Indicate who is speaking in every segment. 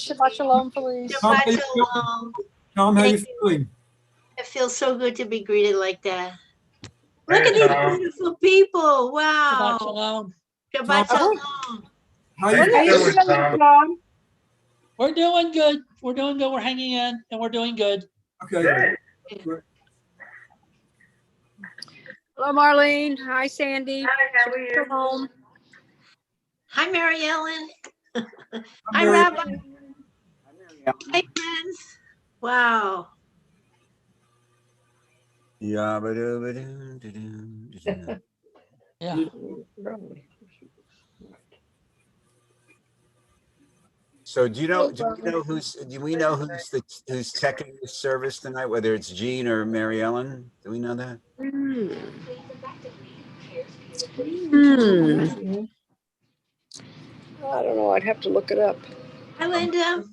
Speaker 1: Shabbat shalom, Felice.
Speaker 2: Tom,
Speaker 3: Shabbat shalom.
Speaker 2: Tom, how you
Speaker 3: Thank you.
Speaker 2: feeling?
Speaker 3: It feels so good to be greeted like that.
Speaker 4: Hey,
Speaker 3: Look at these
Speaker 4: Tom.
Speaker 3: beautiful people.
Speaker 5: Shabbat
Speaker 3: Wow.
Speaker 5: shalom.
Speaker 3: Shabbat
Speaker 2: Tom.
Speaker 3: shalom.
Speaker 2: How
Speaker 4: Hey,
Speaker 2: you
Speaker 4: how you
Speaker 2: feeling?
Speaker 4: doing, Tom?
Speaker 5: We're doing good. We're doing good. We're hanging in and we're doing good.
Speaker 2: Okay.
Speaker 4: Good.
Speaker 1: Hello, Marlene. Hi, Sandy.
Speaker 4: Hi, how are
Speaker 1: Shabbat
Speaker 4: you?
Speaker 1: shalom.
Speaker 3: Hi, Mary Ellen. Hi,
Speaker 2: Mary.
Speaker 3: Rabbi. Hi, friends. Wow.
Speaker 6: Yeah.
Speaker 5: Yeah.
Speaker 6: So do we know who's teching this service tonight, whether it's Jean or Mary Ellen? Do we know that?
Speaker 1: I don't know. I'd have to look it up.
Speaker 3: Hi, Linda.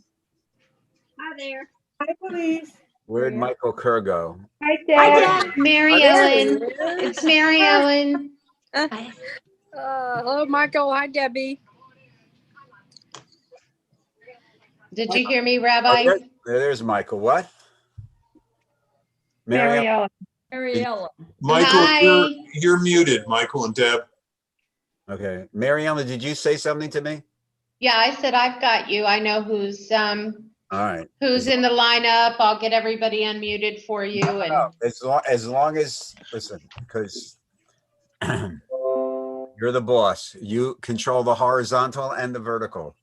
Speaker 3: Hi there.
Speaker 4: Hi, Felice.
Speaker 6: Where'd Michael Kerr go?
Speaker 4: Hi,
Speaker 3: Hi,
Speaker 4: Dad.
Speaker 3: Dad.
Speaker 7: Mary Ellen. It's Mary Ellen.
Speaker 3: Hi.
Speaker 1: Hello, Michael. Hi, Debbie.
Speaker 7: Did you hear me,
Speaker 6: Oh,
Speaker 7: Rabbi?
Speaker 6: there's Michael. What?
Speaker 4: Mary Ellen.
Speaker 1: Mary Ellen.
Speaker 8: Michael,
Speaker 7: Hi.
Speaker 8: you're muted, Michael and Deb.
Speaker 6: Okay. Mary Ellen, did you say something to me?
Speaker 7: Yeah, I said I've got you. I know who's
Speaker 6: All right.
Speaker 7: in the lineup. I'll get everybody unmuted for you. And
Speaker 6: As long as listen, because you're the boss. You control the horizontal and the vertical.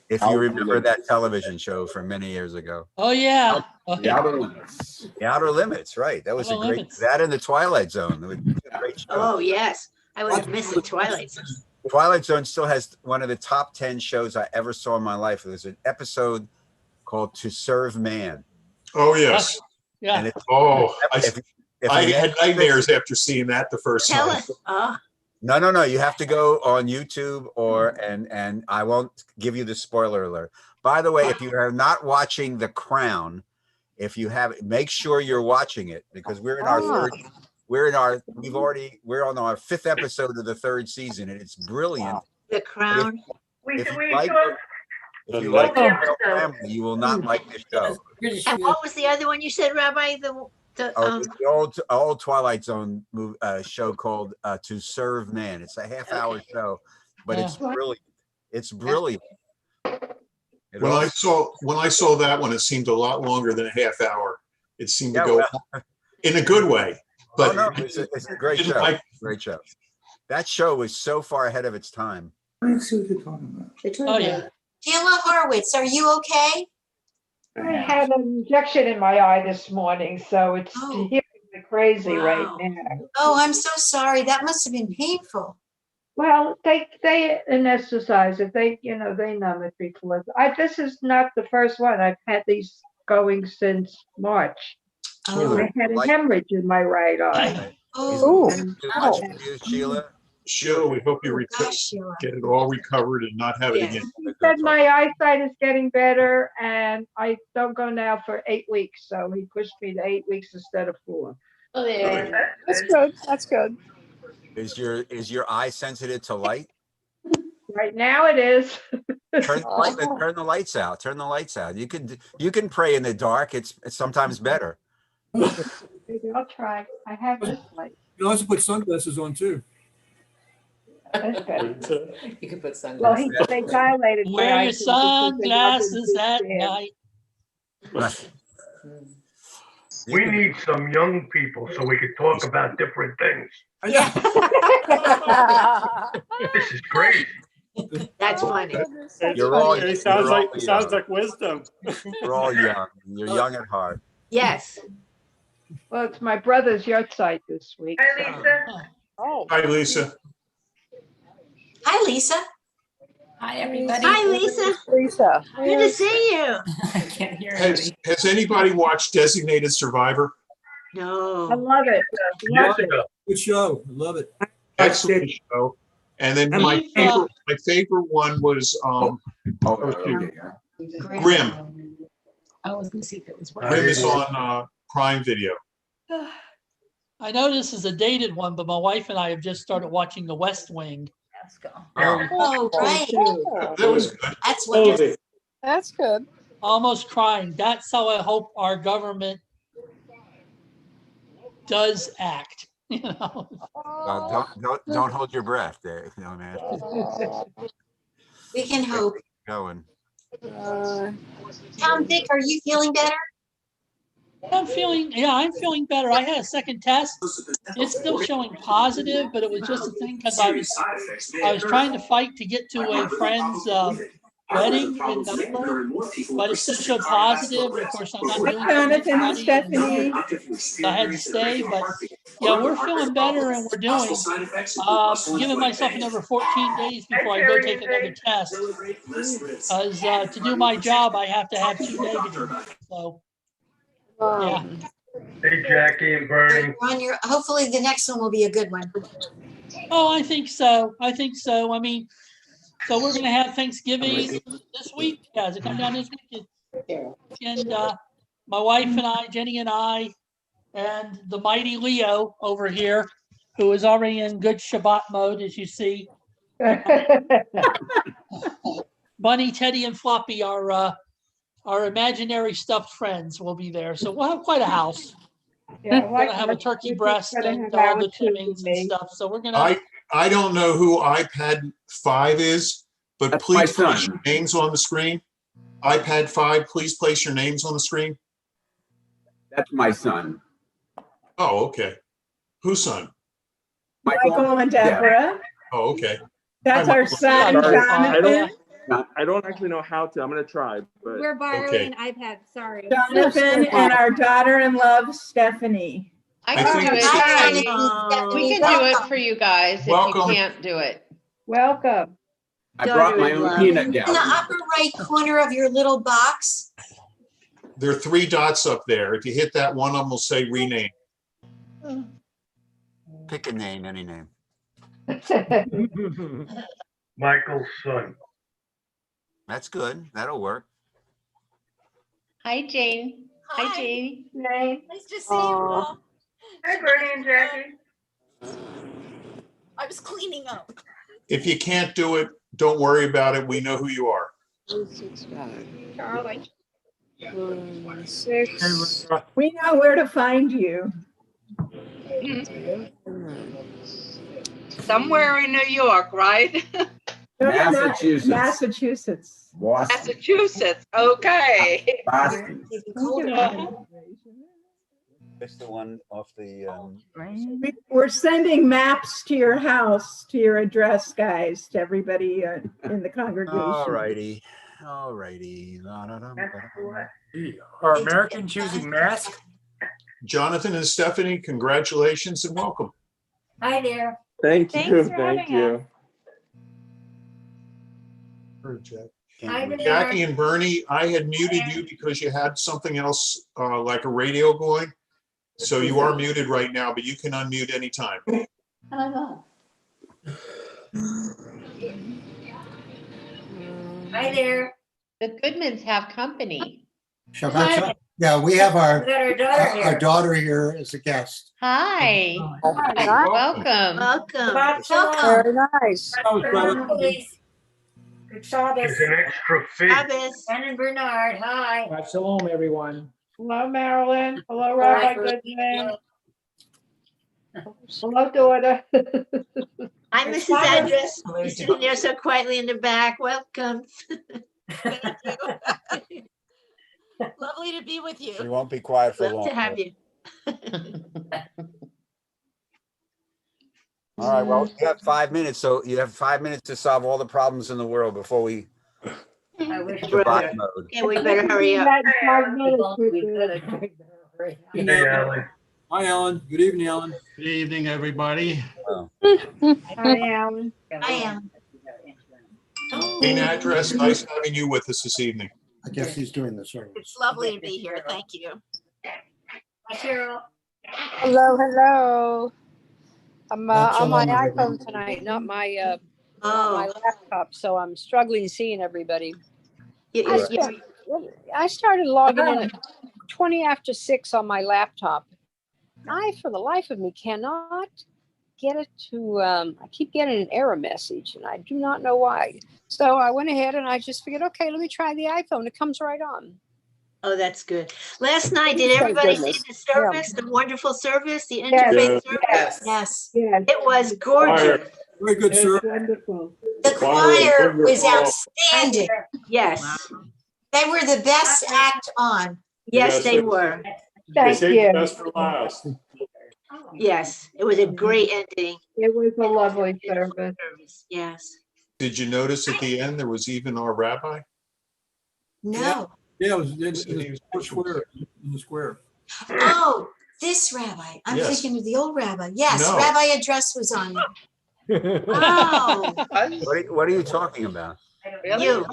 Speaker 6: If you remember that television show from many years ago.
Speaker 5: Oh yeah. Oh,
Speaker 6: The
Speaker 5: yeah.
Speaker 6: Outer Limits. The Outer Limits, right. That was
Speaker 5: Outer
Speaker 6: a great
Speaker 5: Limits.
Speaker 6: that and the Twilight Zone. It was a great show.
Speaker 3: Oh, yes. I would have missed the Twilight Zone.
Speaker 6: Twilight Zone still has one of the top 10 shows I ever saw in my life. There's an episode called To Serve Man.
Speaker 8: Oh, yes.
Speaker 5: Yeah.
Speaker 6: And it's
Speaker 8: Oh,
Speaker 6: if
Speaker 8: I
Speaker 6: you
Speaker 8: had
Speaker 6: never-
Speaker 8: nightmares after seeing that the first
Speaker 3: Tell
Speaker 8: time.
Speaker 3: us. Oh,
Speaker 6: No. You have to go on YouTube and I won't give you the spoiler alert. By the way, if you are not watching The Crown, make sure you're watching it because we're on our 5th episode of the 3rd season and it's brilliant.
Speaker 3: The Crown.
Speaker 6: If you like the family, you will not like the show.
Speaker 3: And what was the other one you said, Rabbi?
Speaker 6: It's the old Twilight Zone show called To Serve Man. It's a half-hour show, but it's brilliant. It's brilliant.
Speaker 8: When I saw that one, it seemed a lot longer than a half hour. It seemed to go in a good way. But
Speaker 6: it's a great show. Great show. That show was so far ahead of its time.
Speaker 4: I don't see what you're talking about.
Speaker 5: Oh yeah.
Speaker 9: Sheila Horowitz, are you okay?
Speaker 4: I had an injection in my eye this morning, so it's hearing me crazy right now.
Speaker 9: Oh, I'm so sorry. That must have been painful.
Speaker 4: Well, they anesthetize it. They numb it before. This is not the first one. I've had these going since March.
Speaker 9: Oh.
Speaker 4: I had a hemorrhage in my right eye.
Speaker 9: Oh.
Speaker 6: Too much for you, Sheila?
Speaker 8: Sheila, we hope you get it all recovered and not have it again.
Speaker 4: He said my eyesight is getting better, and I don't go now for 8 weeks. So he pushed me to 8 weeks instead of 4.
Speaker 7: oh, there.
Speaker 1: That's good. That's good.
Speaker 6: Is your eye sensitive to light?
Speaker 4: Right now it is.
Speaker 6: Turn the lights out. Turn the lights out. You can pray in the dark. It's sometimes better.
Speaker 4: Maybe I'll try. I have this light.
Speaker 2: You also put sunglasses on too.
Speaker 4: That's better.
Speaker 10: You could put
Speaker 4: Well,
Speaker 10: sunglasses.
Speaker 4: they dilated my
Speaker 5: Wear your
Speaker 4: eyes because they rubbed
Speaker 5: sunglasses
Speaker 4: into
Speaker 5: at
Speaker 4: skin.
Speaker 5: night.
Speaker 4: We need some young people so we could talk about different things.
Speaker 3: Yeah.
Speaker 4: This is great.
Speaker 3: That's funny.
Speaker 6: You're all.
Speaker 11: It sounds like wisdom.
Speaker 6: You're all young. You're young at heart.
Speaker 3: Yes.
Speaker 4: Well, it's my brother's yahrzeit this week.
Speaker 9: Hi, Lisa.
Speaker 1: Oh.
Speaker 8: Hi, Lisa.
Speaker 9: Hi, Lisa.
Speaker 10: Hi, everybody.
Speaker 3: Hi, Lisa.
Speaker 1: Lisa.
Speaker 3: Good to see you.
Speaker 10: I can't hear anybody.
Speaker 8: Has anybody watched Designated Survivor?
Speaker 4: I
Speaker 3: No.
Speaker 4: love it. Love it.
Speaker 2: Good show. I love it.
Speaker 8: Excellent show. And then my favorite one was Grimm.
Speaker 10: I was going to see if it was
Speaker 8: Grimm
Speaker 10: working.
Speaker 8: is on Prime Video.
Speaker 5: I know this is a dated one, but my wife and I have just started watching The West Wing.
Speaker 9: Oh, right.
Speaker 8: That was good.
Speaker 9: That's wonderful.
Speaker 1: That's good.
Speaker 5: Almost crying. That's how I hope our government does act. You know,
Speaker 6: Well, don't hold your breath there, young man.
Speaker 9: We can hope.
Speaker 6: Going.
Speaker 9: Tom, Dick, are you feeling better?
Speaker 5: I'm feeling better. I had a second test. It's still showing positive, but it was just a thing because I was trying to fight to get to a friend's wedding in November, but it still showed positive. And of course, I'm not doing
Speaker 12: Jonathan and Stephanie.
Speaker 5: I had to stay, but yeah, we're feeling better and we're doing. Giving myself another 14 days before I go take another test. Because to do my job, I have to have 2 negatives. So, yeah.
Speaker 11: Hey, Jackie and Bernie.
Speaker 9: Hopefully the next one will be a good one.
Speaker 5: Oh, I think so. I mean, so we're going to have Thanksgiving this week. Yeah, does it come down this week? And my wife and I, Jenny and I, and the mighty Leo over here, who is already in good Shabbat mode, as you see. Bunny, Teddy, and Floppy, our imaginary stuffed friends, will be there. So we'll have quite a house.
Speaker 4: Yeah,
Speaker 5: We're going to have a turkey breast and all the trimmings and stuff. So we're going to.
Speaker 8: I don't know who iPad 5 is, but
Speaker 13: That's
Speaker 8: please
Speaker 13: my
Speaker 8: place
Speaker 13: son.
Speaker 8: your names on the screen. iPad 5, please place your names on the screen.
Speaker 13: That's my son.
Speaker 8: Oh, okay. Whose son?
Speaker 12: Michael and Deborah.
Speaker 8: Oh, okay.
Speaker 12: That's
Speaker 8: Hi,
Speaker 12: our
Speaker 8: Michael.
Speaker 12: son, Jonathan.
Speaker 14: I don't actually know how to. I'm going to try. But
Speaker 15: We're borrowing
Speaker 8: Okay.
Speaker 15: an iPad. Sorry.
Speaker 12: Jonathan and our daughter-in-law, Stephanie.
Speaker 7: I
Speaker 8: I
Speaker 7: can
Speaker 8: think
Speaker 7: do
Speaker 8: it's-
Speaker 7: it. We can do it for you guys if you
Speaker 8: Welcome.
Speaker 7: can't do it.
Speaker 4: Welcome.
Speaker 13: I brought my own peanut
Speaker 9: In the
Speaker 13: gallery.
Speaker 9: upper right corner of your little box,
Speaker 8: There are 3 dots up there. If you hit that, one of them will say rename.
Speaker 6: Pick a name, any name.
Speaker 11: Michael's son.
Speaker 6: That's good. That'll work.
Speaker 7: Hi, Jane. Hi, Jane.
Speaker 4: Name.
Speaker 15: Nice to see you all.
Speaker 4: Hi, Bernie and Jackie.
Speaker 15: I was cleaning up.
Speaker 8: If you can't do it, don't worry about it. We know who you are.
Speaker 1: 365.
Speaker 15: Charlie.
Speaker 1: 6.
Speaker 12: We know where to find you.
Speaker 16: Somewhere in New York, right?
Speaker 13: Massachusetts.
Speaker 12: Massachusetts.
Speaker 13: Boston.
Speaker 16: Massachusetts. Okay.
Speaker 13: Boston.
Speaker 6: It's the one off the.
Speaker 12: We're sending maps to your house, to your address, guys, to everybody in the congregation.
Speaker 6: All righty.
Speaker 11: Are Americans using masks?
Speaker 8: Jonathan and Stephanie, congratulations and welcome.
Speaker 9: hi there.
Speaker 14: Thank
Speaker 15: Thanks
Speaker 14: you.
Speaker 15: for
Speaker 14: Thank
Speaker 15: having
Speaker 14: you.
Speaker 9: Hi there.
Speaker 8: Jackie and Bernie, I had muted you because you had something else like a radio going. So you are muted right now, but you can unmute anytime.
Speaker 9: Hi there.
Speaker 7: The Goodmans have company.
Speaker 17: Shabbat shalom. Yeah, we have
Speaker 9: We got our daughter here.
Speaker 17: our daughter here as a guest.
Speaker 7: Hi. Welcome.
Speaker 9: Welcome.
Speaker 1: Very nice.
Speaker 9: Good Shabbos.
Speaker 11: She's an extra fee.
Speaker 9: Shabbos. Ben and Bernard, hi.
Speaker 4: Shalom, everyone. Hello, Marilyn. Hello, Rabbi Goodman. Hello, daughter.
Speaker 3: Hi, Mrs. Andress. You're sitting there so quietly in the back. Welcome.
Speaker 15: Lovely to be with
Speaker 6: We
Speaker 15: you.
Speaker 6: won't be quiet for
Speaker 3: Love
Speaker 6: long.
Speaker 3: to have you.
Speaker 6: All right. Well, you have 5 minutes, so you have 5 minutes to solve all the problems in the world before we.
Speaker 3: I wish
Speaker 6: Shabbat mode.
Speaker 3: Yeah, we better hurry up.
Speaker 11: Hey, Alan.
Speaker 2: Hi, Alan. Good evening, Alan.
Speaker 14: Good evening, everybody.
Speaker 4: Hi, Alan.
Speaker 3: I am.
Speaker 8: Main address, nice having you with us this evening.
Speaker 17: I guess he's doing the service.
Speaker 15: It's lovely to be here. Thank you.
Speaker 3: Hi, Cheryl.
Speaker 1: Hello. I'm on my
Speaker 17: Shalom,
Speaker 1: iPhone
Speaker 17: everybody.
Speaker 1: tonight, not my laptop, so I'm struggling seeing everybody. I started logging in at 20 after 6 on my laptop. I, for the life of me, cannot get it to, I keep getting an error message and I do not know why. So I went ahead and I just figured, okay, let me try the iPhone. It comes right on.
Speaker 3: Oh, that's good. Last night, did
Speaker 1: Thank
Speaker 3: everybody see
Speaker 1: goodness.
Speaker 3: the service, the wonderful service, the
Speaker 4: Yes.
Speaker 3: interfaith service?
Speaker 12: Yes.
Speaker 3: Yes,
Speaker 4: Yes.
Speaker 3: it was gorgeous.
Speaker 2: Very good,
Speaker 4: It's
Speaker 2: sir.
Speaker 4: wonderful.
Speaker 18: The choir was outstanding.
Speaker 3: Yes,
Speaker 18: They were the best act on.
Speaker 3: yes, they were.
Speaker 4: Thank you.
Speaker 11: for last.
Speaker 3: Yes, it was a great ending.
Speaker 4: It was a lovely service.
Speaker 3: Yes.
Speaker 8: Did you notice at the end, there was even our rabbi?
Speaker 18: No.
Speaker 2: Yeah, it was in the square. In the square.
Speaker 18: Oh, this rabbi. I'm
Speaker 8: Yes.
Speaker 18: thinking of the old rabbi. Yes,
Speaker 8: No.
Speaker 18: Rabbi Address was on.
Speaker 3: Oh,
Speaker 6: What are you talking about?
Speaker 3: you.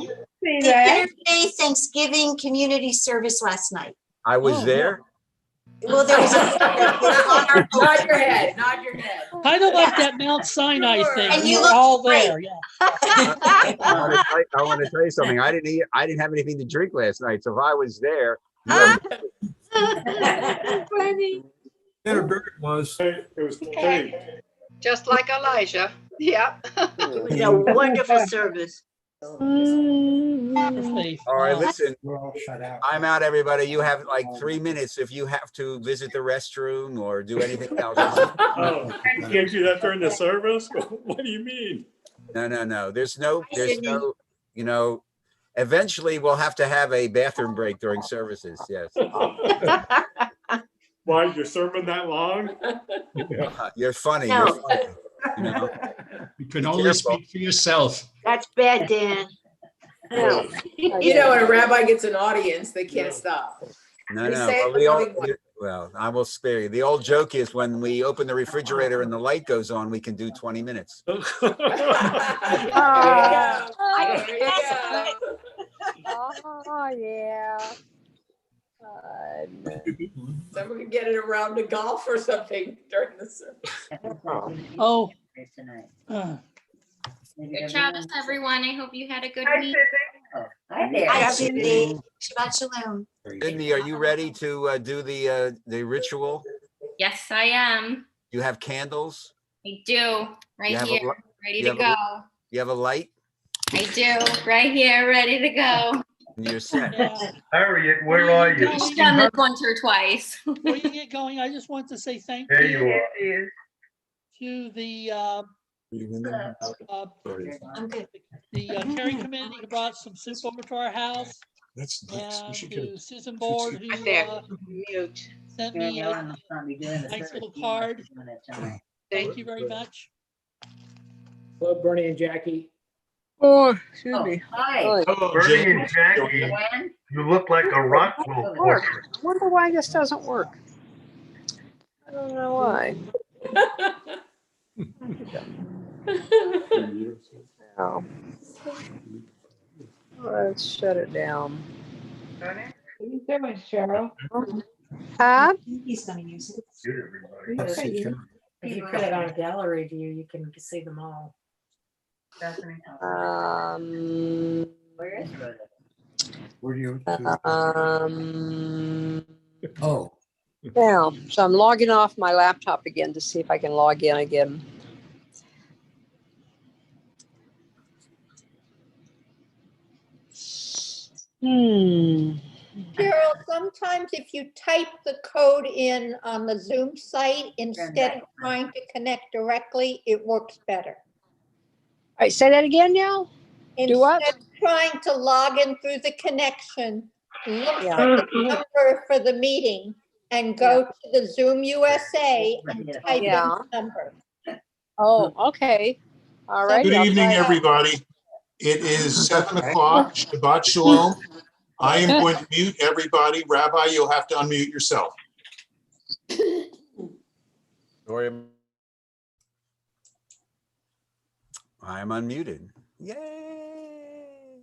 Speaker 4: See
Speaker 18: The
Speaker 4: that?
Speaker 18: Interfaith Thanksgiving community service last night.
Speaker 6: I was
Speaker 5: Oh,
Speaker 6: there.
Speaker 18: Well, there was a
Speaker 10: Nod your head, nod your head.
Speaker 5: Kind of like that Mount Sinai thing.
Speaker 18: And
Speaker 5: We
Speaker 18: you
Speaker 5: were
Speaker 18: looked
Speaker 5: all
Speaker 18: great.
Speaker 5: there, yeah.
Speaker 6: I want to tell you something. I didn't have anything to drink last night. So if I was there, you have
Speaker 3: Funny.
Speaker 2: Tanner Barrett was.
Speaker 11: It was taped.
Speaker 16: Just like Elijah. Yeah.
Speaker 3: It was a wonderful service.
Speaker 5: Interfaith,
Speaker 6: All right,
Speaker 5: wow.
Speaker 6: listen.
Speaker 17: We're all shut out.
Speaker 6: I'm out, everybody. You have like 3 minutes if you have to visit the restroom or do anything else.
Speaker 11: Oh, you can't do that during the service? What do you mean?
Speaker 6: No. There's no, eventually we'll have to have a bathroom break during services. Yes.
Speaker 11: Why, your sermon that long?
Speaker 6: You're funny.
Speaker 3: No.
Speaker 6: You're funny. You know?
Speaker 14: You can only speak for yourself.
Speaker 3: That's bad, Dan.
Speaker 1: No.
Speaker 10: You know, when a rabbi gets an audience, they can't stop.
Speaker 6: No.
Speaker 10: We say it
Speaker 6: Well,
Speaker 10: in a loving way.
Speaker 6: well, I will spare you. The old joke is when we open the refrigerator and the light goes on, we can do 20 minutes.
Speaker 10: There you go. There you go.
Speaker 1: Oh, yeah.
Speaker 10: Someone could get it around to golf or something during the service.
Speaker 5: Oh.
Speaker 19: Good Shabbos, everyone. I hope you had a good
Speaker 4: Hi,
Speaker 19: week.
Speaker 4: Sydney.
Speaker 9: Hi there.
Speaker 18: Hi, Cindy. Shabbat shalom.
Speaker 6: Sydney, are you ready to do the ritual?
Speaker 19: Yes, I am.
Speaker 6: You have candles?
Speaker 19: I do.
Speaker 6: You
Speaker 19: Right
Speaker 6: have a
Speaker 19: here.
Speaker 6: li-
Speaker 19: Ready
Speaker 6: you
Speaker 19: to
Speaker 6: have
Speaker 19: go.
Speaker 6: You have a light?
Speaker 19: I do. Right here. Ready to go.
Speaker 6: And you're set.
Speaker 5: Yeah.
Speaker 11: Harriet, where are you?
Speaker 19: I've done this once or twice.
Speaker 5: Before you get going, I just want to say thank
Speaker 11: There you
Speaker 5: you
Speaker 11: are.
Speaker 5: to the
Speaker 18: I'm good.
Speaker 5: Kerry committee who brought some soup over to our house,
Speaker 8: That's nice. We
Speaker 5: and
Speaker 8: should
Speaker 5: to
Speaker 8: get
Speaker 5: Susan Board who
Speaker 16: There. Mute.
Speaker 5: sent me a nice little card. Thank you very much.
Speaker 11: Hello, Bernie and Jackie.
Speaker 1: Oh, excuse me.
Speaker 9: Hi.
Speaker 8: Hello,
Speaker 11: Bernie
Speaker 8: Jane.
Speaker 11: and Jackie,
Speaker 9: Gwen?
Speaker 11: you look like a Rockwell portrait.
Speaker 1: I wonder why this doesn't work. I don't know why. Oh. Let's shut it down.
Speaker 4: What are you doing, Cheryl?
Speaker 1: Huh?
Speaker 18: He's gonna use it.
Speaker 17: Let's see, Cheryl.
Speaker 9: If you put it on gallery view, you can see them all. Where is Rhoda?
Speaker 17: Where do you?
Speaker 1: Oh. Now, so I'm logging off my laptop again to see if I can log in again.
Speaker 12: Carol, sometimes if you type the code in on the Zoom site instead of trying to connect directly, it works better.
Speaker 1: All right, say that again now. Do what?
Speaker 12: Instead of trying to log in through the connection, look
Speaker 1: Yeah.
Speaker 12: for the number for the meeting and go to the Zoom USA and type in
Speaker 1: Yeah.
Speaker 12: the number.
Speaker 1: Oh, okay. All right.
Speaker 8: Good evening, everybody. It is 7 o'clock. Shabbat shalom. I am going to mute everybody. Rabbi, you'll have to unmute yourself.
Speaker 6: I'm unmuted. Yay.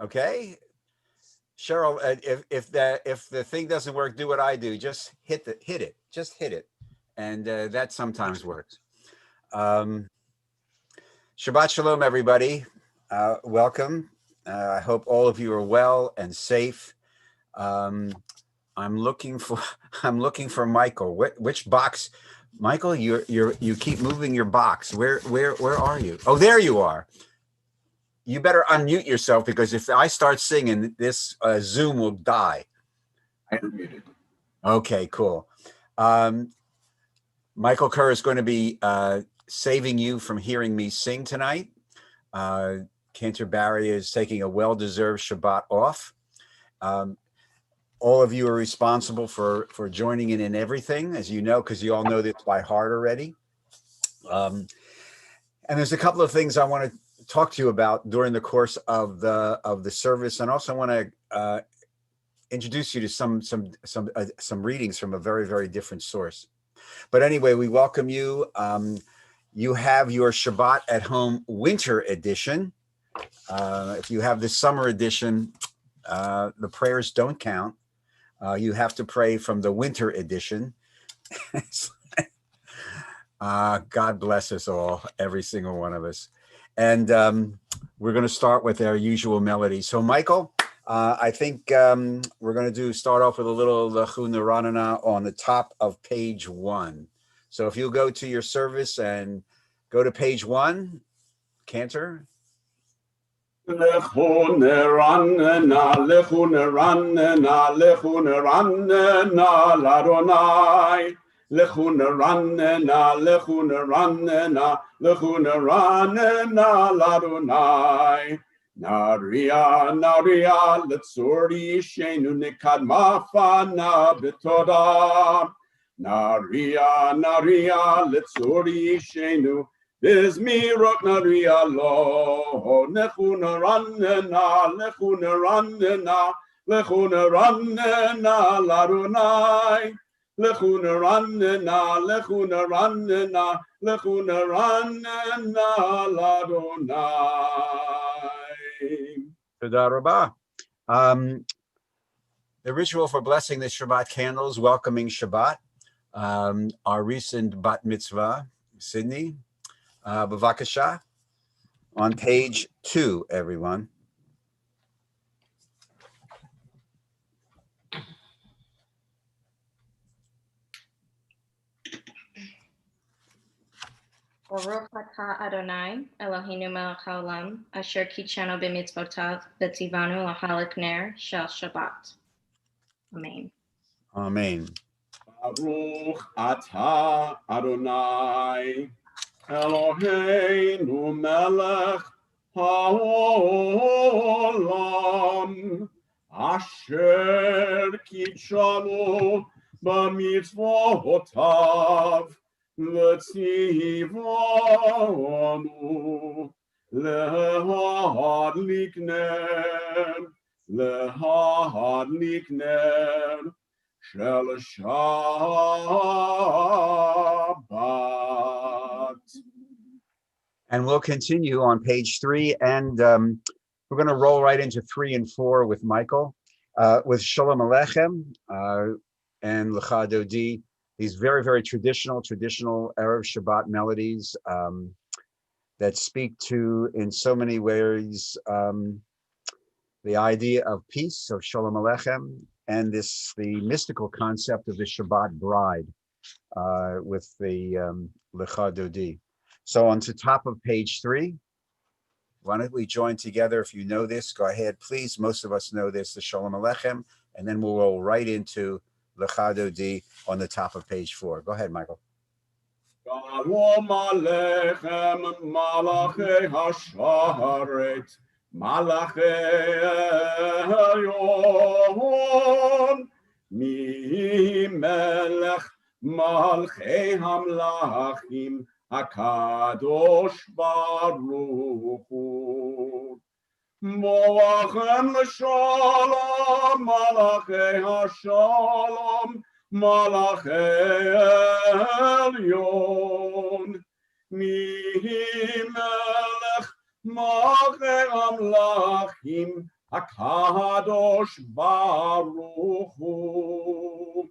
Speaker 6: Okay. Cheryl, if the thing doesn't work, do what I do. Just hit it. Just hit it. And that sometimes works. Shabbat shalom, everybody. Welcome. I hope all of you are well and safe. I'm looking for Michael. Which box? Michael, you keep moving your box. Where are you? Oh, there you are. You better unmute yourself because if I start singing, this Zoom will die.
Speaker 13: I unmuted.
Speaker 6: Okay, cool. Michael Kerr is going to be saving you from hearing me sing tonight. Canterbury is taking a well-deserved Shabbat off. All of you are responsible for joining in everything, as you know, because you all know this by heart already. And there's a couple of things I want to talk to you about during the course of the service, and also want to introduce you to some readings from a very, very different source. But anyway, we welcome you. You have your Shabbat at Home Winter Edition. If you have the Summer Edition, the prayers don't count. You have to pray from the Winter Edition. God bless us all, every single one of us. And we're going to start with our usual melody. So, Michael, I think we're going to start off with a little Lechu Neranana on the top of page 1. So if you'll go to your service and go to page 1, Cantor.
Speaker 13: Lechu neranana, lechu neranana, lechu neranana, l'Adonai. Lechu neranana, lechu neranana, lechu neranana, l'Adonai. Naria, naria, letzori shenu nikad mafana b'toda. Naria, naria, letzori shenu. Bizmirot naria lo, nechuna ranena, lechuna ranena, lechuna ranena, l'Adonai. Lechuna ranena, lechuna ranena, lechuna ranena, l'Adonai.
Speaker 6: Toda rabah. The ritual for blessing the Shabbat candles, welcoming Shabbat. Our recent bat mitzvah, Sydney. Bavakasha, on page 2, everyone.
Speaker 19: Baruch atah Adonai, Eloheinu melech haolam, asher kitshanu b'mitzvotav, v'tzivanu l'halak ner shel Shabbat. Amen.
Speaker 6: Amen.
Speaker 13: Baruch atah Adonai, Eloheinu melech haolam, asher kitshanu b'mitzvotav, v'tzivanu lehadlik ner shel Shabbat.
Speaker 6: And we'll continue on page 3, and we're going to roll right into 3 and 4 with Michael, with Shalom Aleichem and Lecha Dodi. These very, very traditional Erev Shabbat melodies that speak to, in so many ways, the idea of peace, so Shalom Aleichem, and the mystical concept of the Shabbat bride with the Lecha Dodi. So on to top of page 3, why don't we join together? If you know this, go ahead, please. Most of us know this, the Shalom Aleichem, and then we'll roll right into Lecha Dodi on the top of page 4. Go ahead, Michael.
Speaker 13: Shalom Aleichem, Malachei Hasharet, Malachei Elyon, Mi Melech Malchei Hamlachim, HaKadosh Baruch Hu. Moachem l'shalom, Malachei Hashalom, Malachei Elyon, Mi Melech Malchei Hamlachim, HaKadosh Baruch Hu.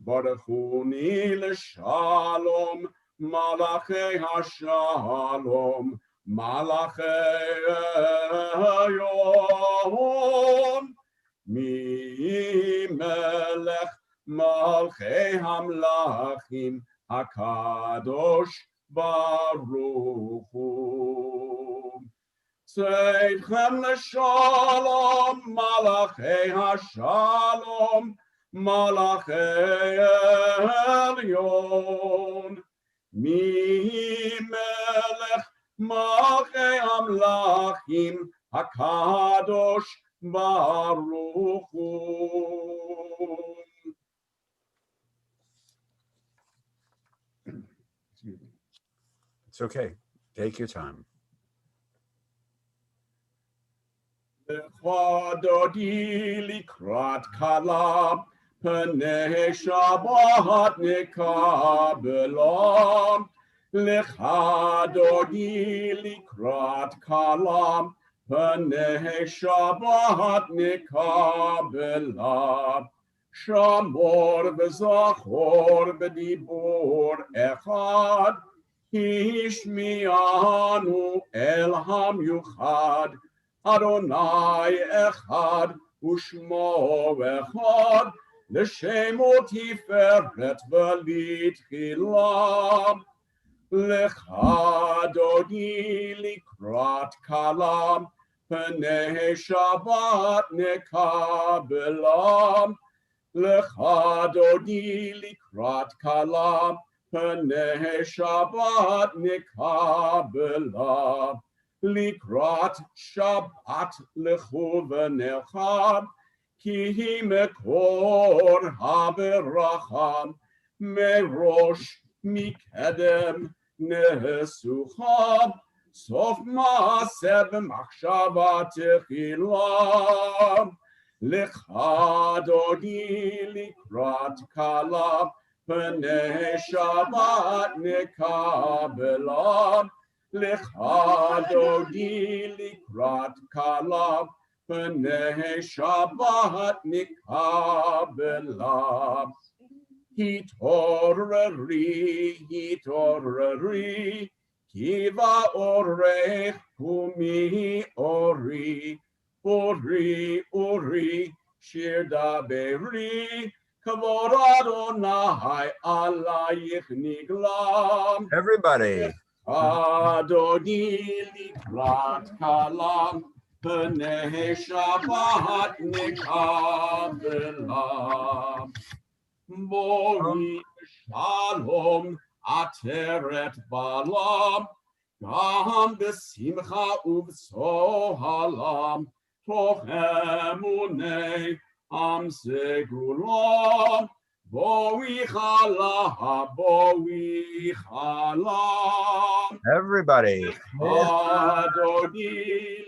Speaker 13: Baruchuni l'shalom, Malachei Hashalom, Malachei Elyon, Mi Melech Malchei Hamlachim, HaKadosh Baruch Hu. Tzedchem l'shalom, Malachei HaShalom, Malachei Elyon. Mi melech Malchei Amlachim, HaKadosh Baruch Hu.
Speaker 6: It's okay. Take your time.
Speaker 13: Dodi likrat kala, Pnei Shabbat nekabelam. Lecha dodi likrat kala, Pnei Shabbat nekabelam. Shamor v'zachor b'dibur echad, Hishmianu el hamyuchad, Adonai echad ushmo echad, L'shemo tiferet v'litchilam. Lecha dodi likrat kalam, Pnei Shabbat nekabelam. Lecha dodi likrat kalam, Pnei Shabbat nekabelam. Likrat Shabbat lechu v'nechad, Ki hi mekor haberacham, Merosh mikedem nesucham, Sof maaseh b'machshava techilam. Lecha dodi likrat kalam, Pnei Shabbat nekabelam. Lecha dodi likrat kalam, Pnei Shabbat nekabelam. Hitorari, Kiva orech kumi ori. Uri, shir daberi, Kavod Adonai alayich niglam.
Speaker 6: Everybody.
Speaker 13: Adodi likrat kalam, Pnei Shabbat nekabelam. Boi shalom ateret balam, Gam besimcha uv'sohalam, Toch emunei am segulam. Boi chalam.
Speaker 6: Everybody.
Speaker 13: Adodi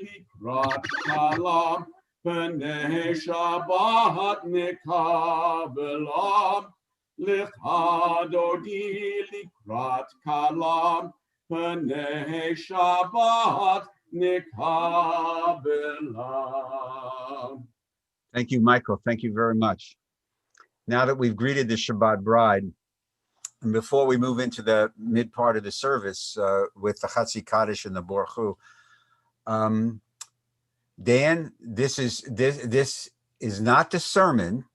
Speaker 13: likrat kalam, Pnei Shabbat nekabelam. Lecha dodi likrat kalam, Pnei Shabbat nekabelam.
Speaker 6: Thank you, Michael. Thank you very much. Now that we've greeted the Shabbat bride, and before we move into the mid part of the service with the Chatzi Kaddish and the Borchu, Dan, this is not the sermon,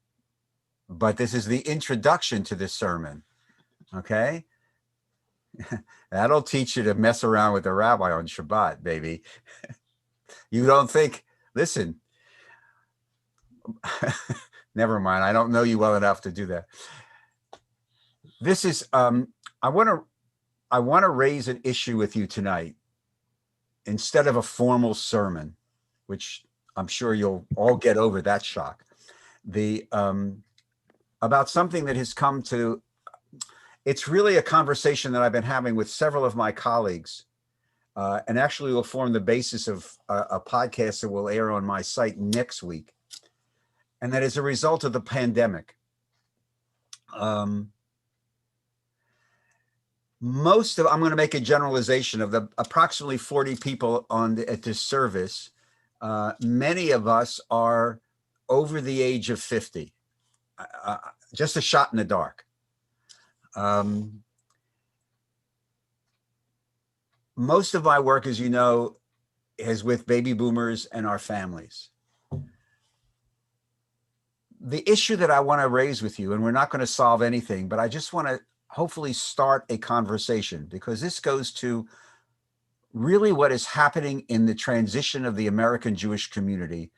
Speaker 6: but this is the introduction to the sermon. Okay, that'll teach you to mess around with the rabbi on Shabbat, baby. You don't think? Listen. Never mind. I don't know you well enough to do that. This is I want to raise an issue with you tonight instead of a formal sermon, which I'm sure you'll all get over that shock. About something that has come to, it's really a conversation that I've been having with several of my colleagues, and actually will form the basis of a podcast that will air on my site next week. And that is a result of the pandemic. I'm going to make a generalization of the approximately 40 people at this service. Many of us are over the age of 50, just a shot in the dark. Most of my work, as you know, is with baby boomers and our families. The issue that I want to raise with you, and we're not going to solve anything, but I just want to hopefully start a conversation, because this goes to really what is happening in the transition of the American Jewish community,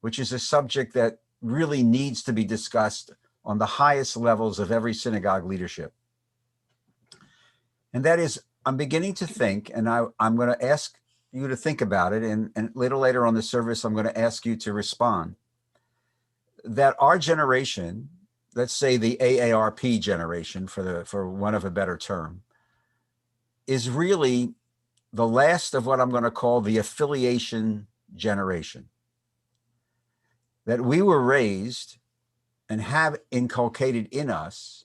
Speaker 6: which is a subject that really needs to be discussed on the highest levels of every synagogue leadership. And that is, I'm beginning to think, and I'm going to ask you to think about it, and a little later on the service, I'm going to ask you to respond, that our generation, let's say the AARP generation, for want of a better term, is really the last of what I'm going to call the affiliation generation. That we were raised and have inculcated in us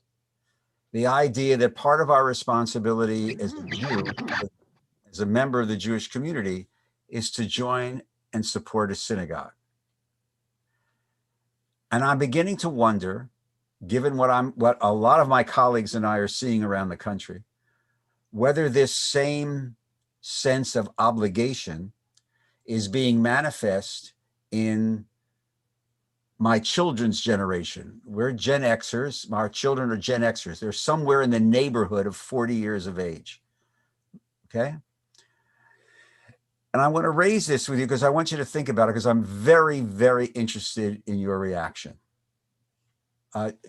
Speaker 6: the idea that part of our responsibility as a Jew, as a member of the Jewish community, is to join and support a synagogue. And I'm beginning to wonder, given what a lot of my colleagues and I are seeing around the country, whether this same sense of obligation is being manifest in my children's generation. We're Gen Xers. Our children are Gen Xers. They're somewhere in the neighborhood of 40 years of age. Okay? And I want to raise this with you because I want you to think about it, because I'm very, very interested in your reaction.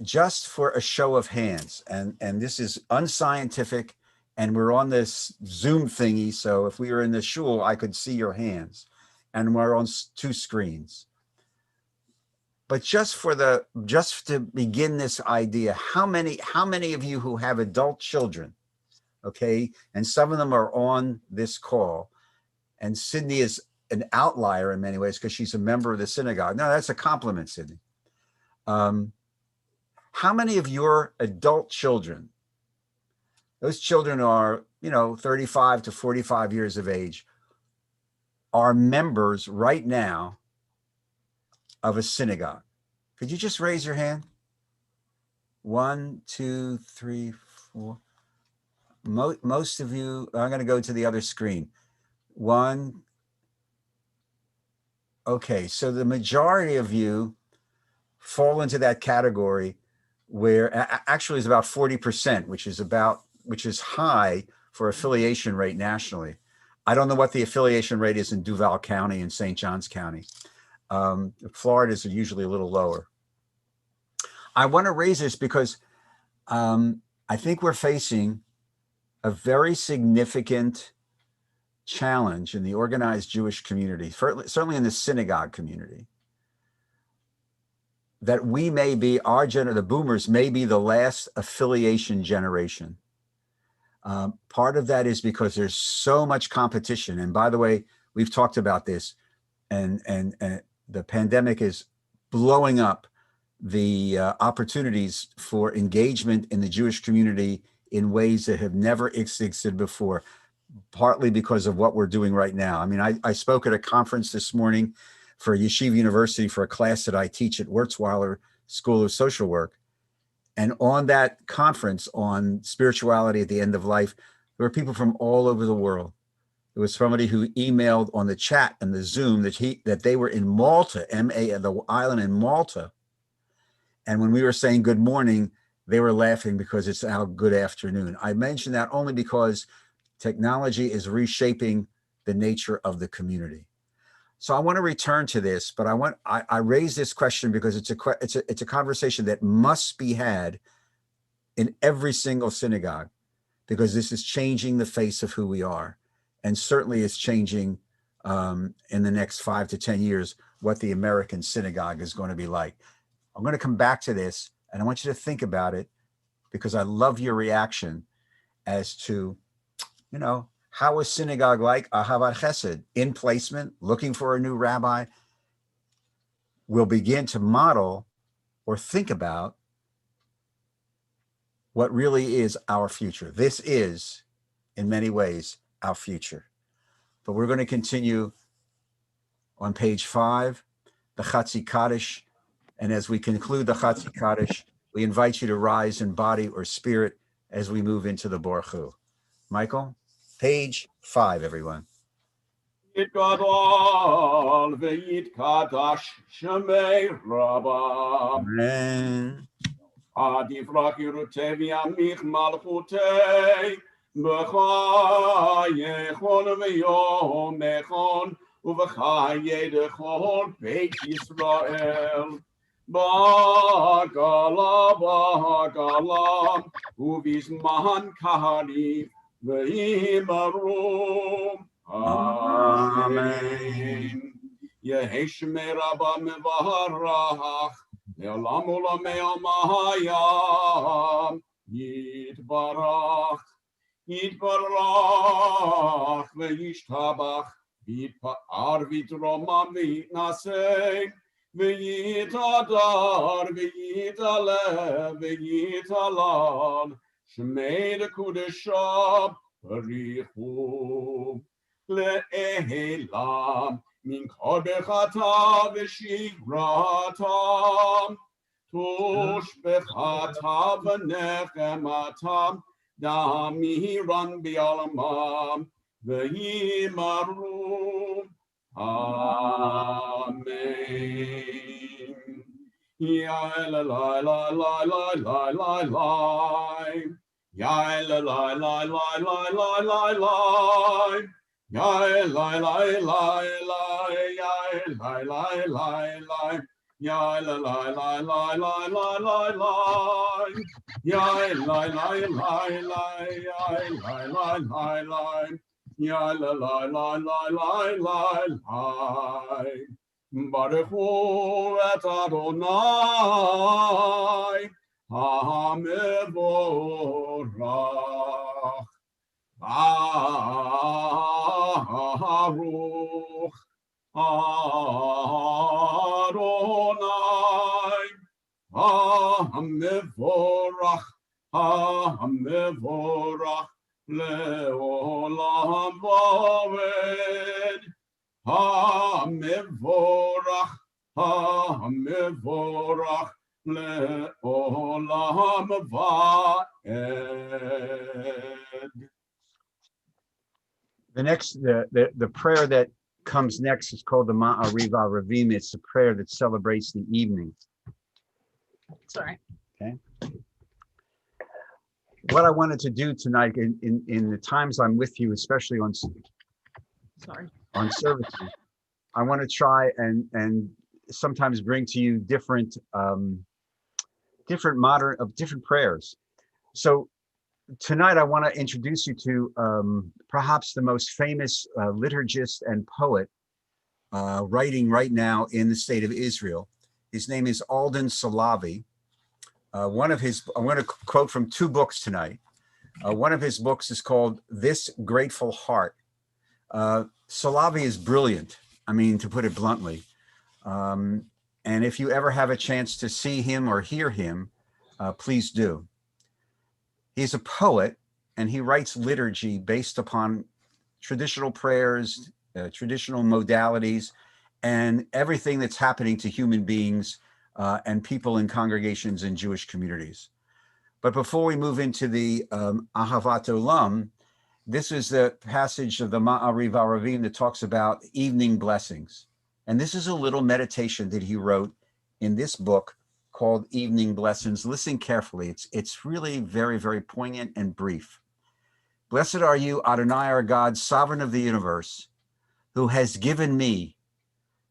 Speaker 6: Just for a show of hands, and this is unscientific, and we're on this Zoom thingy, so if we were in the shul, I could see your hands, and we're on 2 screens. But just to begin this idea, how many of you who have adult children, okay, and some of them are on this call, and Sydney is an outlier in many ways because she's a member of the synagogue. No, that's a compliment, Sydney. How many of your adult children, those children are, 35 to 45 years of age, are members right now of a synagogue? Could you just raise your hand? 1, 2, 3, 4. Most of you, I'm going to go to the other screen. 1. Okay, so the majority of you fall into that category where actually is about 40%, which is high for affiliation rate nationally. I don't know what the affiliation rate is in Duval County and St. Johns County. Florida's are usually a little lower. I want to raise this because I think we're facing a very significant challenge in the organized Jewish community, certainly in the synagogue community, that we may be, the boomers may be the last affiliation generation. Part of that is because there's so much competition. And by the way, we've talked about this, and the pandemic is blowing up the opportunities for engagement in the Jewish community in ways that have never existed before, partly because of what we're doing right now. I mean, I spoke at a conference this morning for Yeshiva University for a class that I teach at Wurzweiler School of Social Work. And on that conference on spirituality at the end of life, there were people from all over the world. There was somebody who emailed on the chat and the Zoom that they were in Malta, the island in Malta. And when we were saying good morning, they were laughing because it's now good afternoon. I mention that only because technology is reshaping the nature of the community. So I want to return to this, but I raise this question because it's a conversation that must be had in every single synagogue, because this is changing the face of who we are, and certainly is changing in the next 5 to 10 years what the American synagogue is going to be like. I'm going to come back to this, and I want you to think about it because I love your reaction as to, how a synagogue like Ahavat Chesed, in placement, looking for a new rabbi, will begin to model or think about what really is our future. This is, in many ways, our future. But we're going to continue on page 5, the Chatzi Kaddish. And as we conclude the Chatzi Kaddish, we invite you to rise in body or spirit as we move into the Baruch Hu. Michael? Page 5, everyone.
Speaker 13: Yitgadol ve'yitkadash shemei Rabba.
Speaker 6: Amen.
Speaker 13: עדיף חירותי וימיך מלכותי, בחייכון ויומכון, ובחיי דכל בית ישראל. בעגלה, ובזמן קריב, וימרום. אמן. יהי שמי רבה מברך, לעולם עולמי עלמיים, יתברך, יתברך וישתבח, ויתפאר ויתרומם ויתנשא, ויתהדר ויתעלה ויתהלל, שמי לקודשו בריחו לעילם. מן כל ברכתה ושגרתם, תושבחתה ונחמתם, דמירן בעלמם, וימרו. אמן. יאללה לי לי לי לי לי לי, יאללה לי לי לי לי לי לי, yai lai lai lai lai, yai lai lai lai lai, yai lai lai lai lai lai lai lai lai, yai lai lai lai lai, yai lai lai lai lai, yai lai lai lai lai lai lai lai. Baruch hu et Adonai hamevorach. Baruch Adonai HaMevorach HaMevorach Leolam Vaed HaMevorach HaMevorach Leolam Vaed.
Speaker 6: The prayer that comes next is called the Ma'ariv Aravim. It's a prayer that celebrates the evening.
Speaker 5: Sorry.
Speaker 6: Okay. What I wanted to do tonight in the times I'm with you, especially on services, I want to try and sometimes bring to you different prayers. So tonight, I want to introduce you to perhaps the most famous liturgist and poet writing right now in the state of Israel. His name is Alden Salavi. I'm going to quote from two books tonight. One of his books is called This Grateful Heart. Salavi is brilliant, I mean, to put it bluntly. And if you ever have a chance to see him or hear him, please do. He's a poet, and he writes liturgy based upon traditional prayers, traditional modalities, and everything that's happening to human beings and people in congregations and Jewish communities. But before we move into the Ahavat Olam, this is the passage of the Ma'ariv Aravim that talks about evening blessings. And this is a little meditation that he wrote in this book called Evening Blessings. Listen carefully. It's really very, very poignant and brief. Blessed are you, Adonai, our God, sovereign of the universe, who has given me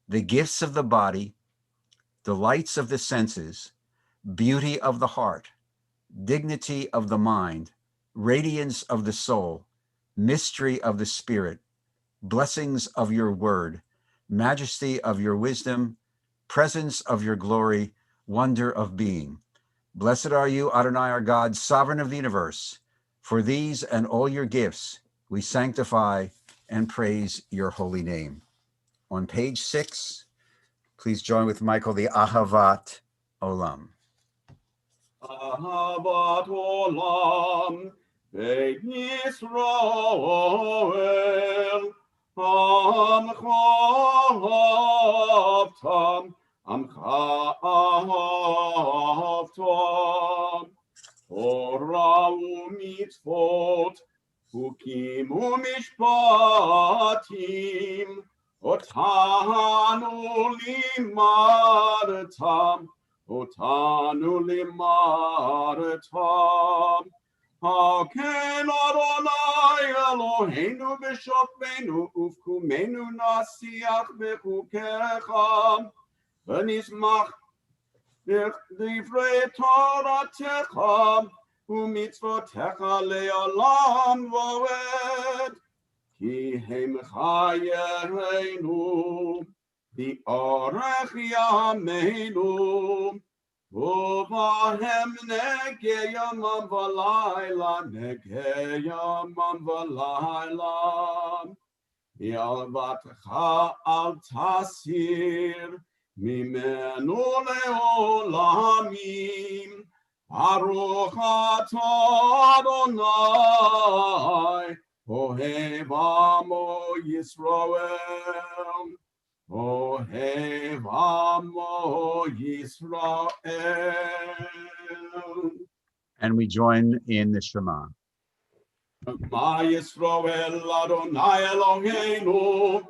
Speaker 6: the gifts of the body, delights of the senses, beauty of the heart, dignity of the mind, radiance of the soul, mystery of the spirit, blessings of your word, majesty of your wisdom, presence of your glory, wonder of being. Blessed are you, Adonai, our God, sovereign of the universe. For these and all your gifts, we sanctify and praise your holy name. On page 6, please join with Michael, the Ahavat Olam.
Speaker 13: Ahavat Olam, Beit Yisrael, Amcha Ahavtam, Amcha Ahavtam, Torah u'mitzvot, Hukim u'mishpatim, Otanu limadtam, אותנו לימד אתם. כן אדוני אלוהינו ושופטנו ובקומנו נשיח בחוקיך ונשמח דברי תורתך ומצוותיך לעולם ועד כי הם חיינו באורך ימינו ובהם נגע יומם ולילה נגע יומם ולילה ילבתך אל תסיר ממנו לעולמים ברוך אתה אדוני אוהב עמו ישראל אוהב עמו ישראל.
Speaker 6: And we join in the Shema.
Speaker 13: Ma Yisrael Adonai Eloheinu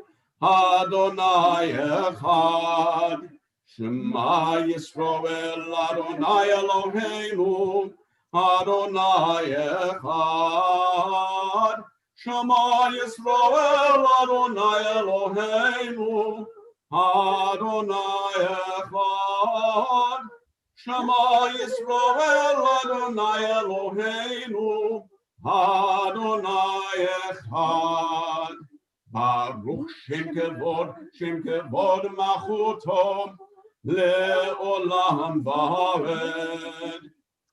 Speaker 13: Adonai Echad Shema Yisrael Adonai Eloheinu Adonai Echad Shema Yisrael Adonai Eloheinu Adonai Echad Shema Yisrael Adonai Eloheinu Adonai Echad Baruch Shem Kevod Machuto Le'olam Va'ed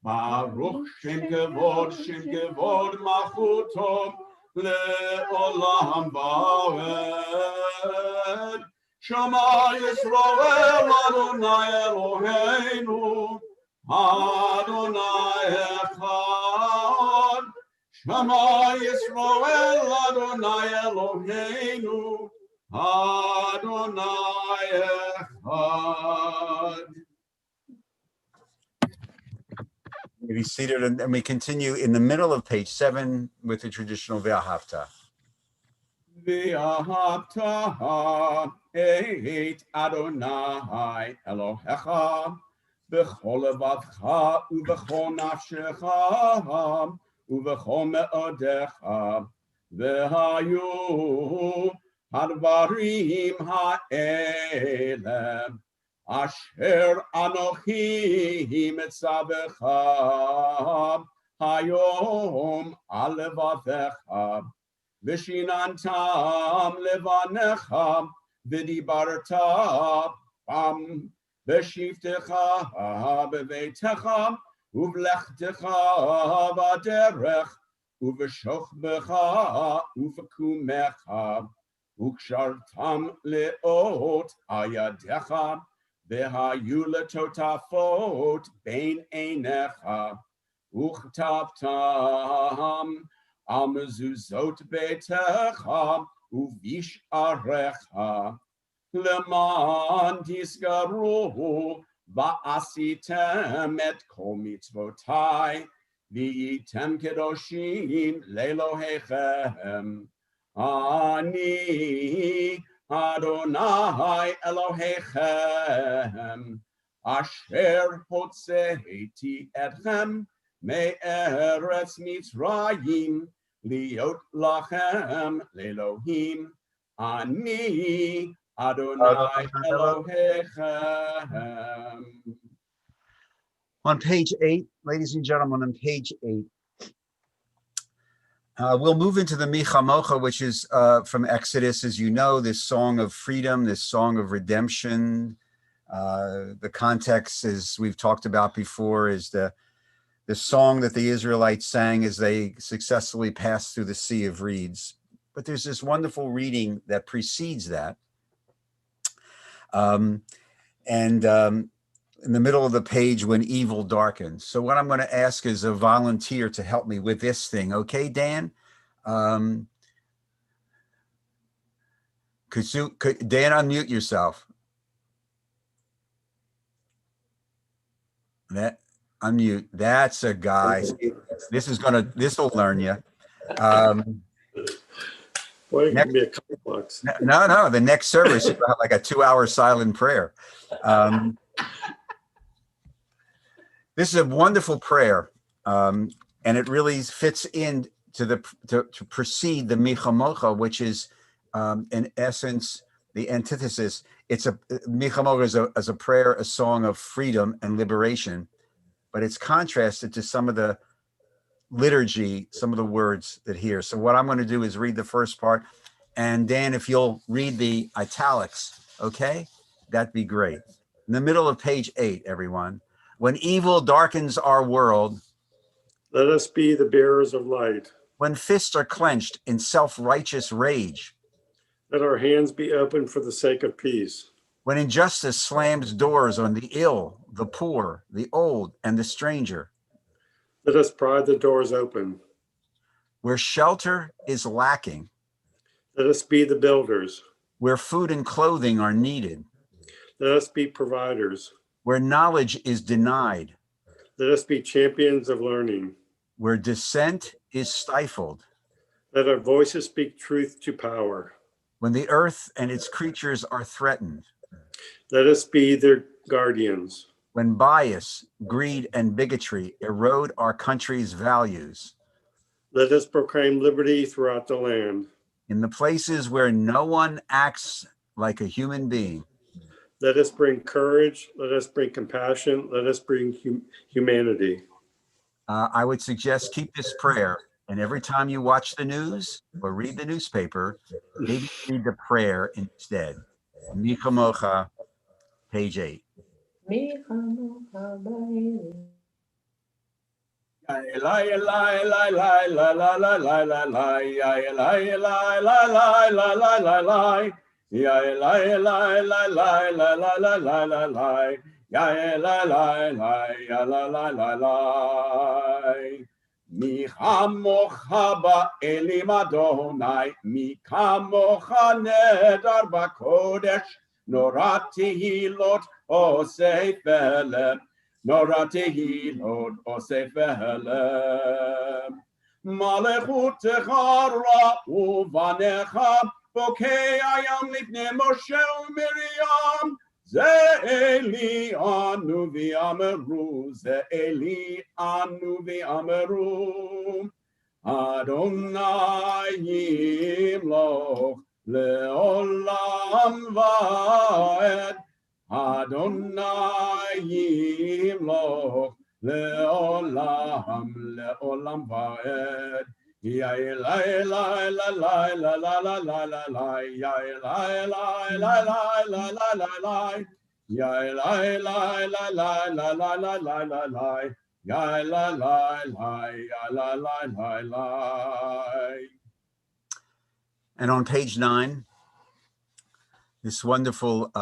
Speaker 13: Baruch Shem Kevod Machuto Le'olam Va'ed Shema Yisrael Adonai Eloheinu Adonai Echad Shema Yisrael Adonai Eloheinu Adonai Echad.
Speaker 6: Be seated, and we continue in the middle of page 7 with the traditional Ve'ahavta.
Speaker 13: Ve'ahavta et Adonai Elohecha b'chol levavcha u'b'chol nafshecha u'b'chol me'odecha v'hayu hadvarim ha'elem asher anochi mitzavecha hayom al levavecha v'shinantam levanecha v'dibarta bam v'shivtecha b'veitecha uvlechtecha v'derech uv'shochbecha uv'kumecha ukshartam leot ayadecha v'hayu letotafot bein einecha uchtavtam al mezuzot beitecha uv'isharecha leman tisgaru va'asitem et kol mitzvotai v'yitem kedoshim le'elohechem ani Adonai Elohechem asher hotzeiti etchem me'eretz Mitzrayim liot lachem le'elohim ani Adonai Elohechem.
Speaker 6: On page 8, ladies and gentlemen, on page 8, we'll move into the Michamocha, which is from Exodus, as you know, this song of freedom, this song of redemption. The context, as we've talked about before, is the song that the Israelites sang as they successfully passed through the Sea of Reeds. But there's this wonderful reading that precedes that. In the middle of the page, when evil darkens. So what I'm going to ask is a volunteer to help me with this thing. Okay, Dan? Could Dan unmute yourself? Unmute. That's a guy. This will learn you.
Speaker 11: Boy, it can be a couple bucks.
Speaker 6: No, the next service, you have like a 2-hour silent prayer. This is a wonderful prayer, and it really fits in to precede the Michamocha, which is in essence the antithesis. It's a Michamocha is a prayer, a song of freedom and liberation, but it's contrasted to some of the liturgy, some of the words that here. So what I'm going to do is read the first part, and Dan, if you'll read the italics, okay, that'd be great. In the middle of page 8, everyone. When evil darkens our world,
Speaker 11: let us be the bearers of light.
Speaker 6: When fists are clenched in self-righteous rage,
Speaker 11: let our hands be open for the sake of peace.
Speaker 6: When injustice slams doors on the ill, the poor, the old, and the stranger,
Speaker 11: let us pry the doors open.
Speaker 6: Where shelter is lacking,
Speaker 11: let us be the builders.
Speaker 6: Where food and clothing are needed,
Speaker 11: let us be providers.
Speaker 6: Where knowledge is denied,
Speaker 11: let us be champions of learning.
Speaker 6: Where dissent is stifled,
Speaker 11: let our voices speak truth to power.
Speaker 6: When the earth and its creatures are threatened,
Speaker 11: let us be their guardians.
Speaker 6: When bias, greed, and bigotry erode our country's values,
Speaker 11: let us proclaim liberty throughout the land.
Speaker 6: In the places where no one acts like a human being,
Speaker 11: let us bring courage, let us bring compassion, let us bring humanity.
Speaker 6: I would suggest keep this prayer, and every time you watch the news or read the newspaper, maybe read the prayer instead. Michamocha, page 8.
Speaker 13: Mi chamocha ba'elim Adonai, mi kamocha nedar b'kodesh, nora tehilot osei felem, nora tehilot osei felem. Malechutecha ra'u vanecha, bokei ayam lifnei Moshe u'Miriam, Ze Eli anu v'yameru, Ze Eli anu v'yameru, Adonai yimloch le'olam va'ed, Adonai yimloch le'olam va'ed. Ya la la la la la la la la la la, ya la la la la la la la la, ya la la la la la la la la la la, ya la la la ya la la la la.
Speaker 6: And on page 9, this wonderful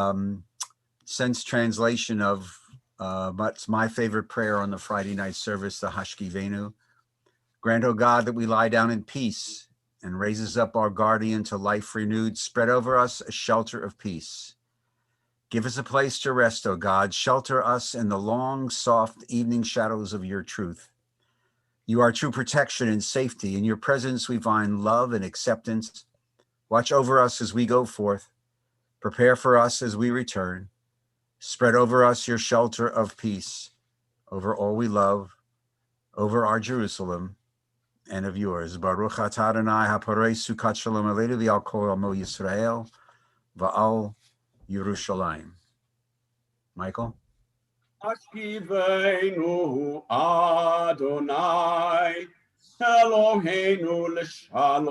Speaker 6: sense translation of what's my favorite prayer on the Friday night service, the Hashkivenu. Grant, O God, that we lie down in peace and raises up our guardian to life renewed. Spread over us a shelter of peace. Give us a place to rest, O God. Shelter us in the long, soft evening shadows of your truth. You are true protection and safety. In your presence we find love and acceptance. Watch over us as we go forth. Prepare for us as we return. Spread over us your shelter of peace, over all we love, over our Jerusalem, and of yours. Baruch atah Adonai haporei sukat shalom aleinu v'al kol amo Yisrael v'al Yerushalayim. Michael?
Speaker 13: Hashkivenu Adonai Eloheinu l'shalom,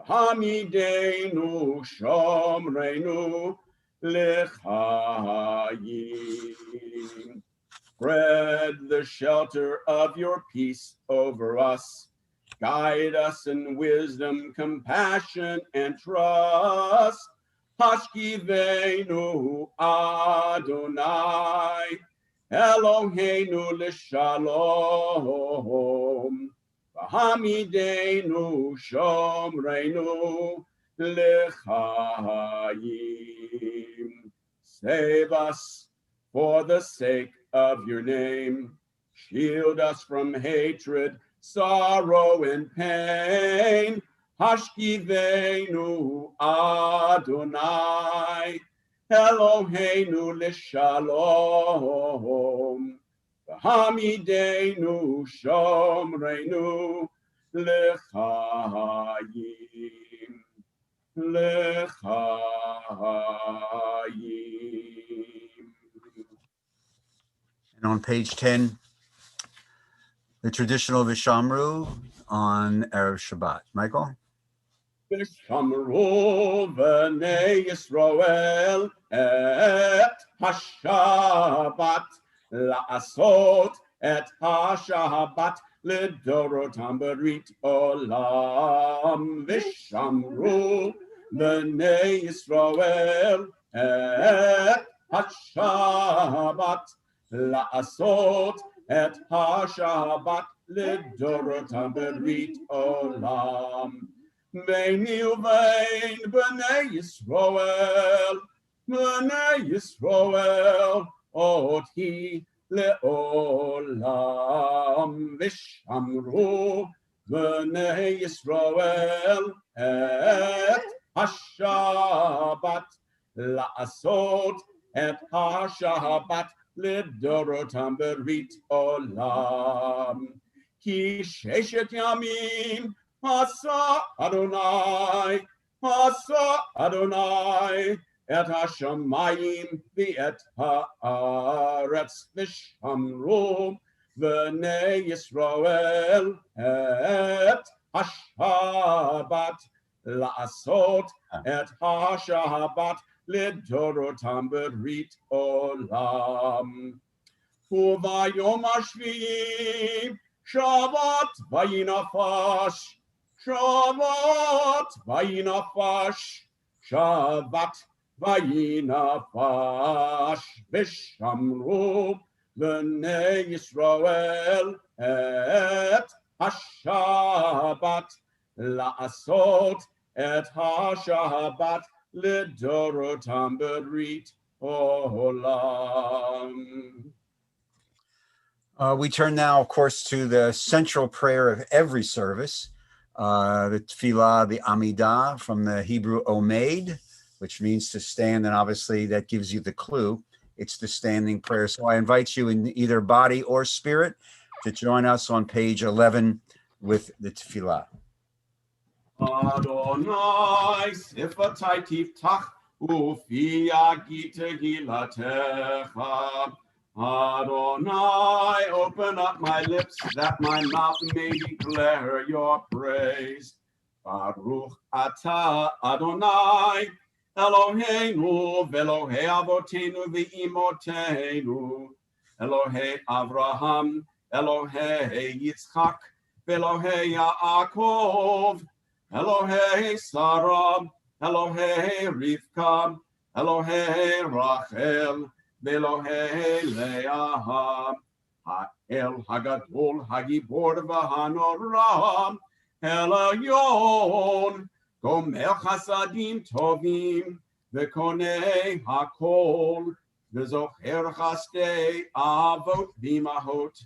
Speaker 13: Hamidenu shomreinu l'chayim. Spread the shelter of your peace over us. Guide us in wisdom, compassion, and trust. Hashkivenu Adonai, Eloheinu l'shalom, V'hamidenu shomreinu l'chayim. Save us for the sake of your name. Shield us from hatred, sorrow, and pain. Hashkivenu Adonai, Eloheinu l'shalom, v'hamidenu shomreinu l'chaim, l'chaim.
Speaker 6: And on page 10, the traditional Vishamru on Erev Shabbat. Michael?
Speaker 13: Vishamru v'nei Yisroel et ha-Shabbat la'asot et ha-Shabbat l'dorotam berit olam. Vishamru v'nei Yisroel et ha-Shabbat la'asot et ha-Shabbat l'dorotam berit olam. Veini uvein b'nei Yisroel, oti le'olam. Vishamru b'nei Yisroel et ha-Shabbat la'asot et ha-Shabbat l'dorotam berit olam. Ki sheshet yamim Asa Adonai et hashamayim v'et haaretz v'shamru v'nei Yisroel et ha-Shabbat la'asot et ha-Shabbat l'dorotam berit olam. Uvayom hashvi'i Shabbat vayinafash, Shabbat vayinafash, Shabbat vayinafash, Vishamru v'nei Yisroel et ha-Shabbat la'asot et ha-Shabbat l'dorotam berit olam.
Speaker 6: We turn now, of course, to the central prayer of every service, the tefillah, the Amidah, from the Hebrew omeid, which means to stand, and obviously that gives you the clue. It's the standing prayer. So I invite you in either body or spirit to join us on page 11 with the tefillah.
Speaker 13: Adonai sifatai tiftach ufi yagi tehilatecha. Adonai, open up my lips that my mouth may declare your praise. Baruch atah Adonai, Eloheinu v'Elohei avotenu v'imotenu, Elohei Avraham, Elohei Yitzchak, v'Elohei Yaakov, Elohei Sarah, Elohei Rivka, Elohei Rachel, Velohei Leah, Ha'el Hagadol Hagibor v'Hanora, El Elyon, Gomer Chasadim Tovim, V'Konei Hakol, V'Zocher Chastei Avot V'Imahot,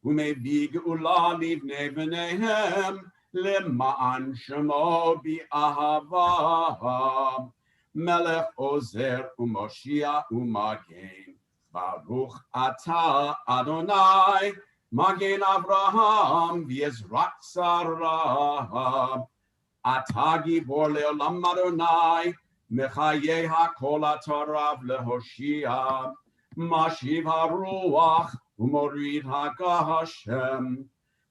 Speaker 13: U'Mevi Geula Livnei V'neihem, Le'ma'an Shemo B'Ahava, Melech Ozer U'Moshiach U'Magen, Baruch Atah Adonai, Magen Avraham V'Yezrat Sarah, Atah Gibor Le'olam Adonai, Mechayeh HaKol Atarav Lehoshia, Mashiv HaRuach U'Morid HaGashem,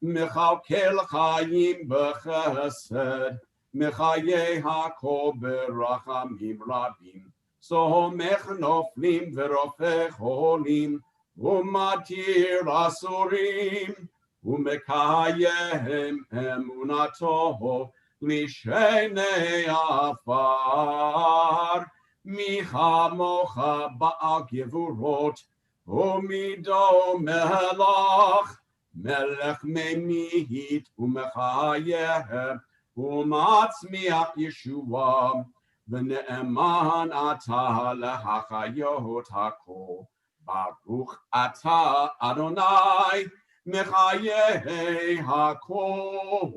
Speaker 13: Mechalkel Chayim B'Chesed, Mechayeh HaKol Berachamim Rabim, Somech Noflim V'Rofech Holim, Umatir Asurim, Umekayehem Emunato, Lishenei Afar, Michamocha Ba'al Gevurot, Umido Melach, Melech Memihit, Umechayeh, Umatzmiach Yeshua, V'ne'eman atah lehachayot hakol, Baruch atah Adonai, Mechayeh hakol.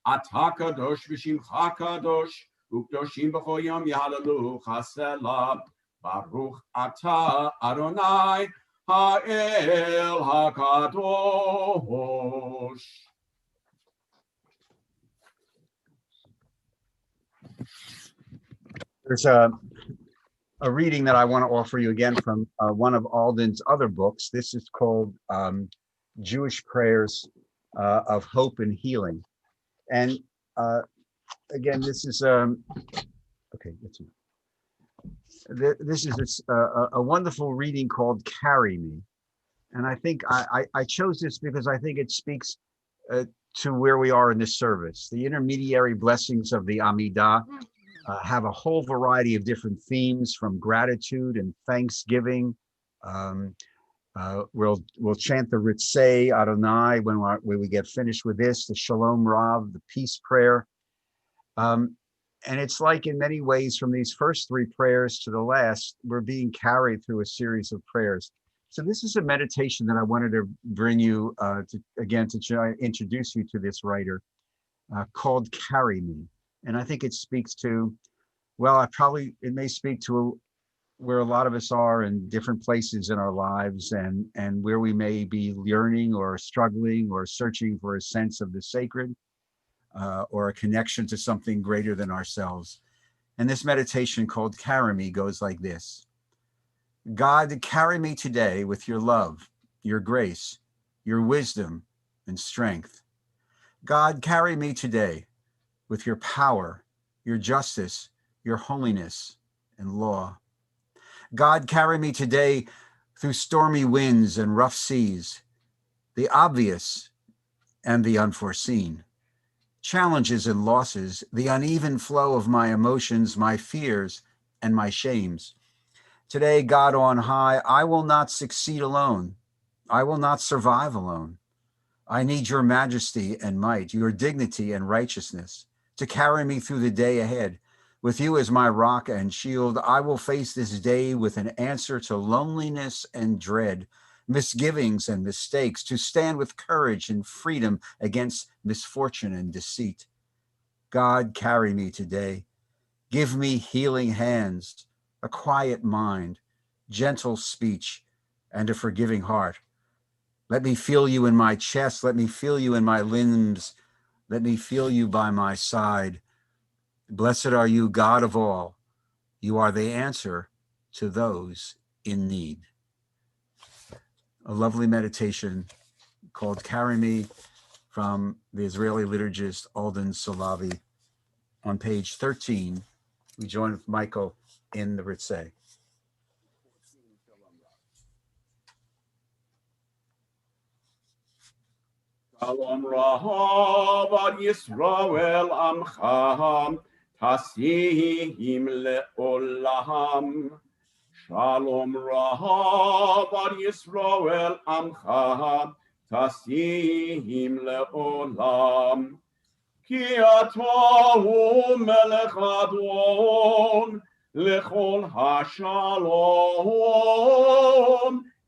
Speaker 13: Atah kadosh v'shimcha kadosh, Ukdoshim b'chol yom yahalalu chasela. Baruch atah Adonai ha'el hakadosh.
Speaker 6: There's a reading that I want to offer you again from one of Alden's other books. This is called Jewish Prayers of Hope and Healing. And again, this is okay. This is a wonderful reading called "Carry Me," and I think I chose this because I think it speaks to where we are in this service. The intermediary blessings of the Amidah have a whole variety of different themes, from gratitude and thanksgiving. We'll chant the Ritzei Adonai when we get finished with this, the Shalom Rav, the peace prayer. And it's like, in many ways, from these first three prayers to the last, we're being carried through a series of prayers. So this is a meditation that I wanted to bring you to introduce you to this writer called Carry Me. And I think it speaks to, well, it may speak to where a lot of us are in different places in our lives, and where we may be yearning or struggling or searching for a sense of the sacred or a connection to something greater than ourselves. And this meditation called Carry Me goes like this. God, carry me today with your love, your grace, your wisdom and strength. God, carry me today with your power, your justice, your holiness and law. God, carry me today through stormy winds and rough seas, the obvious and the unforeseen, challenges and losses, the uneven flow of my emotions, my fears, and my shames. Today, God on high, I will not succeed alone. I will not survive alone. I need your majesty and might, your dignity and righteousness to carry me through the day ahead. With you as my rock and shield, I will face this day with an answer to loneliness and dread, misgivings and mistakes, to stand with courage and freedom against misfortune and deceit. God, carry me today. Give me healing hands, a quiet mind, gentle speech, and a forgiving heart. Let me feel you in my chest. Let me feel you in my limbs. Let me feel you by my side. Blessed are you, God of all. You are the answer to those in need. A lovely meditation called Carry Me from the Israeli liturgist Alden Solavi. On page 13, we join with Michael in the Ritzei.
Speaker 13: Shalom Rahav ad Yisrael Amcha, Tasihim le'olam. Shalom Rahav ad Yisrael Amcha, Tasihim le'olam. Ki atahu melech adon, lechol hashalom.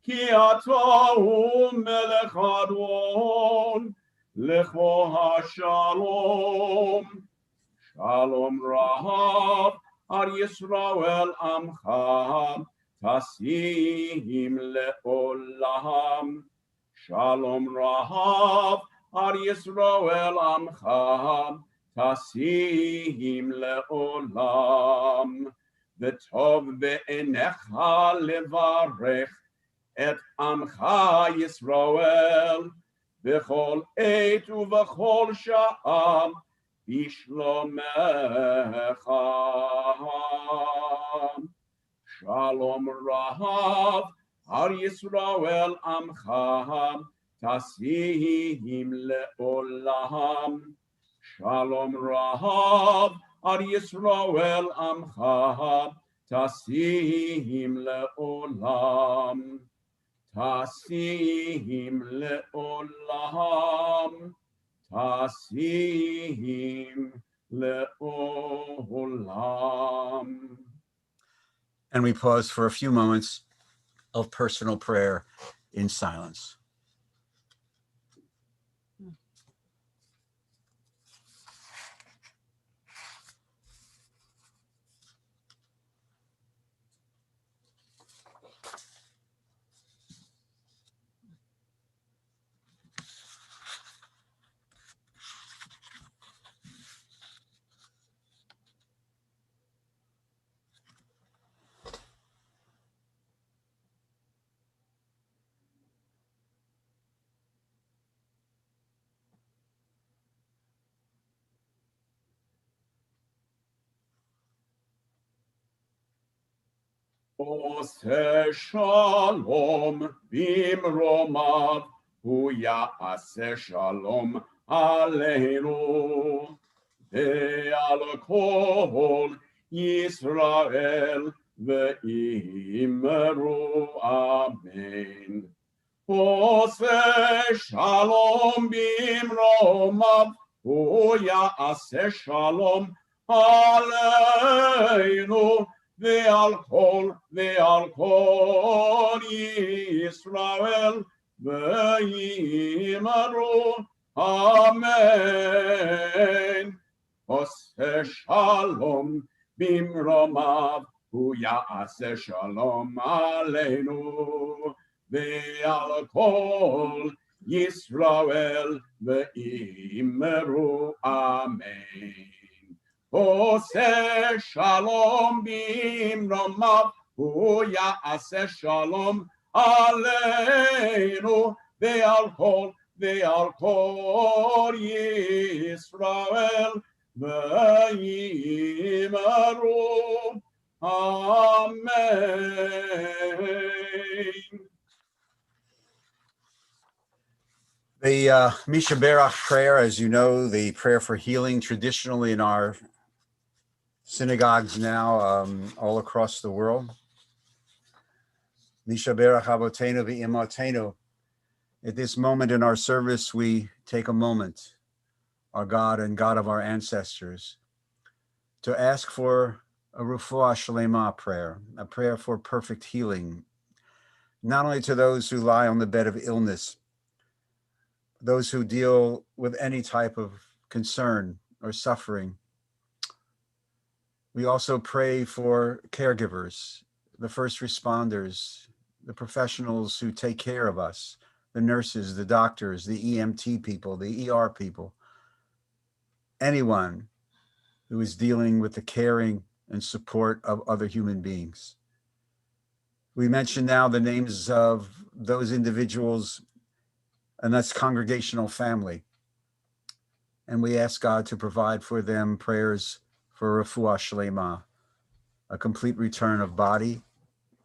Speaker 13: Ki atahu melech adon, lechol hashalom. Shalom Rahav ad Yisrael amcha, tasihim le'olam. Shalom Rahav ad Yisrael amcha, tasihim le'olam. V'tov be'enecha levarech et amcha Yisrael, v'chol eit uv'chol sha'am, bishlomecha. Shalom Rahav ad Yisrael amcha, tasihim le'olam. Shalom Rahav ad Yisrael amcha, tasihim le'olam. Tasihim le'olam. Tasihim le'olam.
Speaker 6: And we pause for a few moments of personal prayer in silence.
Speaker 13: עושה שלום במרומיו, הוא יעשה שלום עלינו, ועל כל ישראל ואמרו אמן. עושה שלום במרומיו, הוא יעשה שלום עלינו, ועל כל ישראל ואמרו אמן. עושה שלום במרומיו, הוא יעשה שלום עלינו, ועל כל ישראל ואמרו אמן. עושה שלום במרומיו, הוא יעשה שלום עלינו, ועל כל ישראל ואמרו amen.
Speaker 6: The Misha Berach prayer, as you know, the prayer for healing traditionally in our synagogues now all across the world. Misha Berach Avotenu v'Imotenu. At this moment in our service, we take a moment, our God and God of our ancestors, to ask for a refuah shlema prayer, a prayer for perfect healing, not only to those who lie on the bed of illness, those who deal with any type of concern or suffering. We also pray for caregivers, the first responders, the professionals who take care of us, the nurses, the doctors, the EMT people, the ER people, anyone who is dealing with the caring and support of other human beings. We mention now the names of those individuals, and that's congregational family. And we ask God to provide for them prayers for refuah shlema, a complete return of body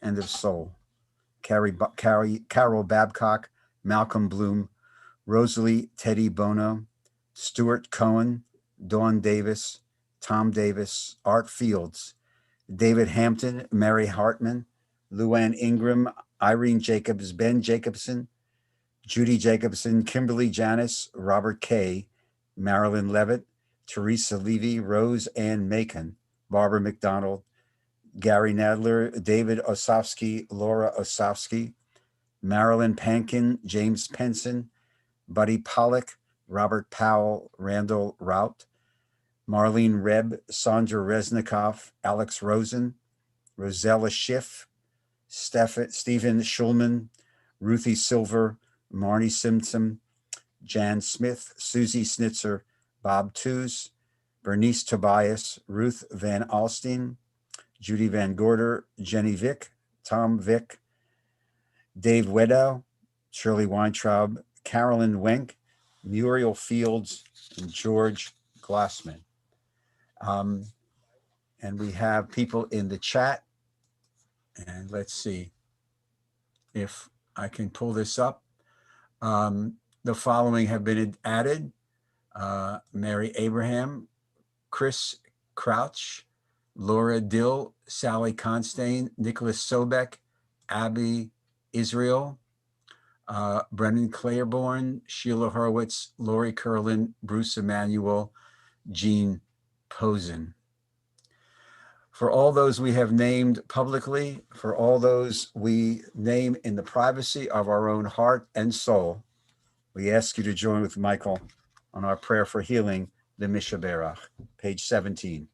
Speaker 6: and of soul. Carol Babcock, Malcolm Bloom, Rosalie Teddy Bono, Stuart Cohen, Dawn Davis, Tom Davis, Art Fields, David Hampton, Mary Hartman, Luann Ingram, Irene Jacobs, Ben Jacobson, Judy Jacobson, Kimberly Janis, Robert Kay, Marilyn Levitt, Teresa Levy, Rose Ann Macon, Barbara McDonald, Gary Nadler, David Osofsky, Laura Osofsky, Marilyn Pankin, James Penson, Buddy Pollock, Robert Powell, Randall Rout, Marlene Reb, Sandra Reznikoff, Alex Rosen, Rosella Schiff, Stephen Schulman, Ruthie Silver, Marnie Simpson, Jan Smith, Susie Snitzer, Bob Tews, Bernice Tobias, Ruth Van Alstein, Judy Van Gorder, Jenny Vick, Tom Vick, Dave Wedow, Shirley Weintraub, Carolyn Wenk, Muriel Fields, and George Glassman. And we have people in the chat. And let's see if I can pull this up. The following have been added. Mary Abraham, Chris Crouch, Laura Dill, Sally Constein, Nicholas Sobek, Abby Israel, Brennan Claiborne, Sheila Horowitz, Lori Curlin, Bruce Emanuel, Jean Posen. For all those we have named publicly, for all those we name in the privacy of our own heart and soul, we ask you to join with Michael on our prayer for healing, the Misha Berach, page 17.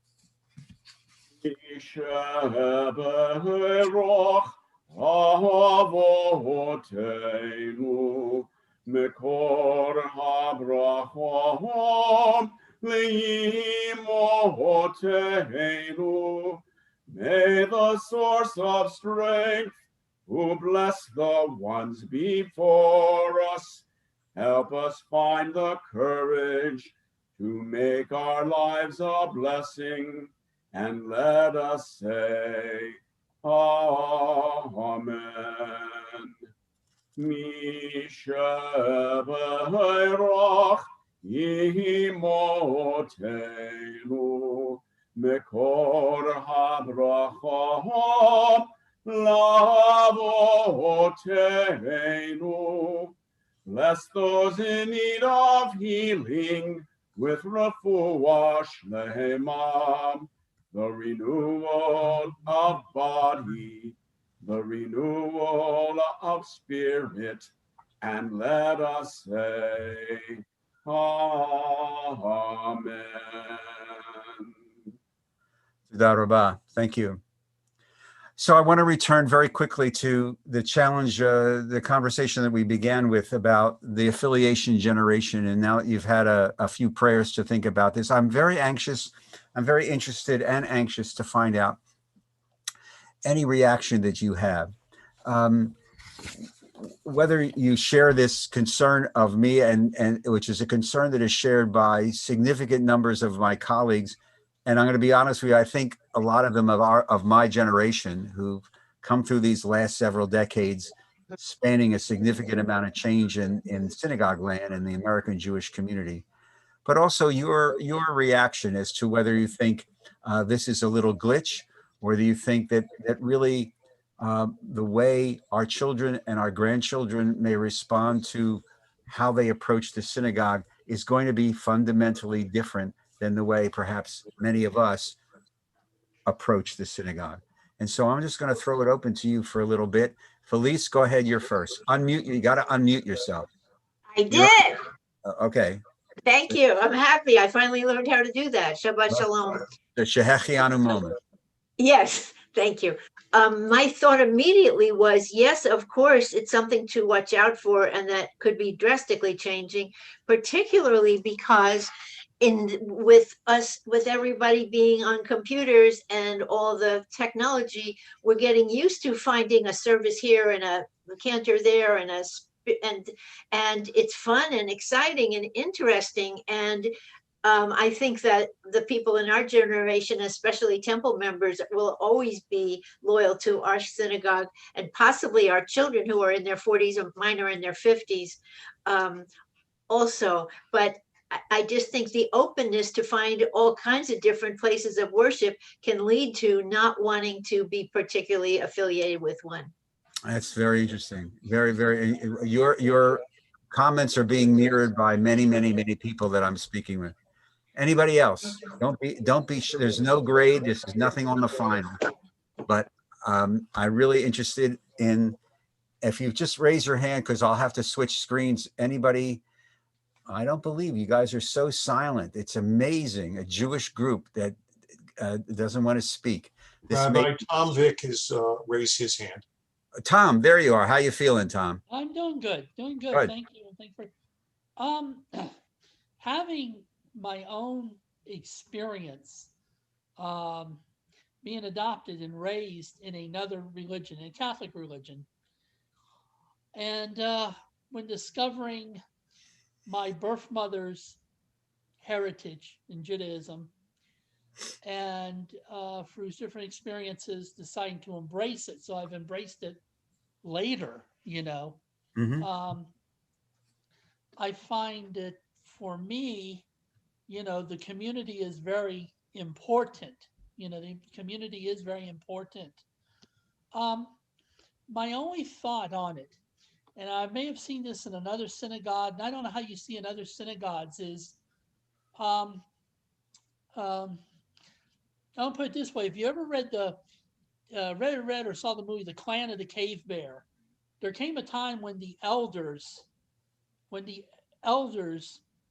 Speaker 13: מקור הברכות לאמותינו. May the source of strength, who bless the ones before us, help us find the courage to make our lives a blessing, and let us say, Amen. Mishabeirach Yimotenu Mekor HaBrachot Lavotenu. Bless those in need of healing with refuah shlema, the renewal of body, the renewal of spirit, and let us say, Amen.
Speaker 6: Toda rabah. Thank you. So I want to return very quickly to the challenge, the conversation that we began with about the affiliation generation. And now that you've had a few prayers to think about this, I'm very anxious. I'm very interested and anxious to find out any reaction that you have. Whether you share this concern of me, and which is a concern that is shared by significant numbers of my colleagues. And I'm going to be honest with you, I think a lot of them of my generation who've come through these last several decades, spanning a significant amount of change in synagogue land and the American Jewish community. But also your reaction as to whether you think this is a little glitch, or do you think that really the way our children and our grandchildren may respond to how they approach the synagogue is going to be fundamentally different than the way perhaps many of us approach the synagogue. And so I'm just going to throw it open to you for a little bit. Felice, go ahead. You're first. Unmute. You got to unmute yourself.
Speaker 3: I did.
Speaker 6: Okay.
Speaker 3: Thank you. I'm happy. I finally learned how to do that. Shabbat shalom.
Speaker 6: The Shehechianu moment.
Speaker 3: Yes, thank you. My thought immediately was, yes, of course, it's something to watch out for, and that could be drastically changing, particularly because with everybody being on computers and all the technology, we're getting used to finding a service here and a cantor there and and it's fun and exciting and interesting. And I think that the people in our generation, especially temple members, will always be loyal to our synagogue, and possibly our children who are in their 40s, or mine are in their 50s also. But I just think the openness to find all kinds of different places of worship can lead to not wanting to be particularly affiliated with one.
Speaker 6: That's very interesting. Very, very. Your comments are being mirrored by many, many, many people that I'm speaking with. Anybody else? Don't be. There's no grade. This is nothing on the final. But I'm really interested in, if you just raise your hand, because I'll have to switch screens. Anybody? I don't believe you guys are so silent. It's amazing. A Jewish group that doesn't want to speak.
Speaker 8: Rabbi Tom Vick has raised his hand.
Speaker 6: Tom, there you are. How you feeling, Tom?
Speaker 5: I'm doing good. Doing good.
Speaker 6: Good.
Speaker 5: Thank you. Thank you for having my own experience being adopted and raised in another religion, a Catholic religion. And when discovering my birth mother's heritage in Judaism, and through different experiences deciding to embrace it. So I've embraced it later, you know.
Speaker 6: Mm-hmm.
Speaker 5: I find that for me, you know, the community is very important. You know, the community is very important. My only thought on it, and I may have seen this in another synagogue, and I don't know how you see in other synagogues, is I'll put it this way: if you ever read or saw the movie The Clan of the Cave Bear, there came a time when the elders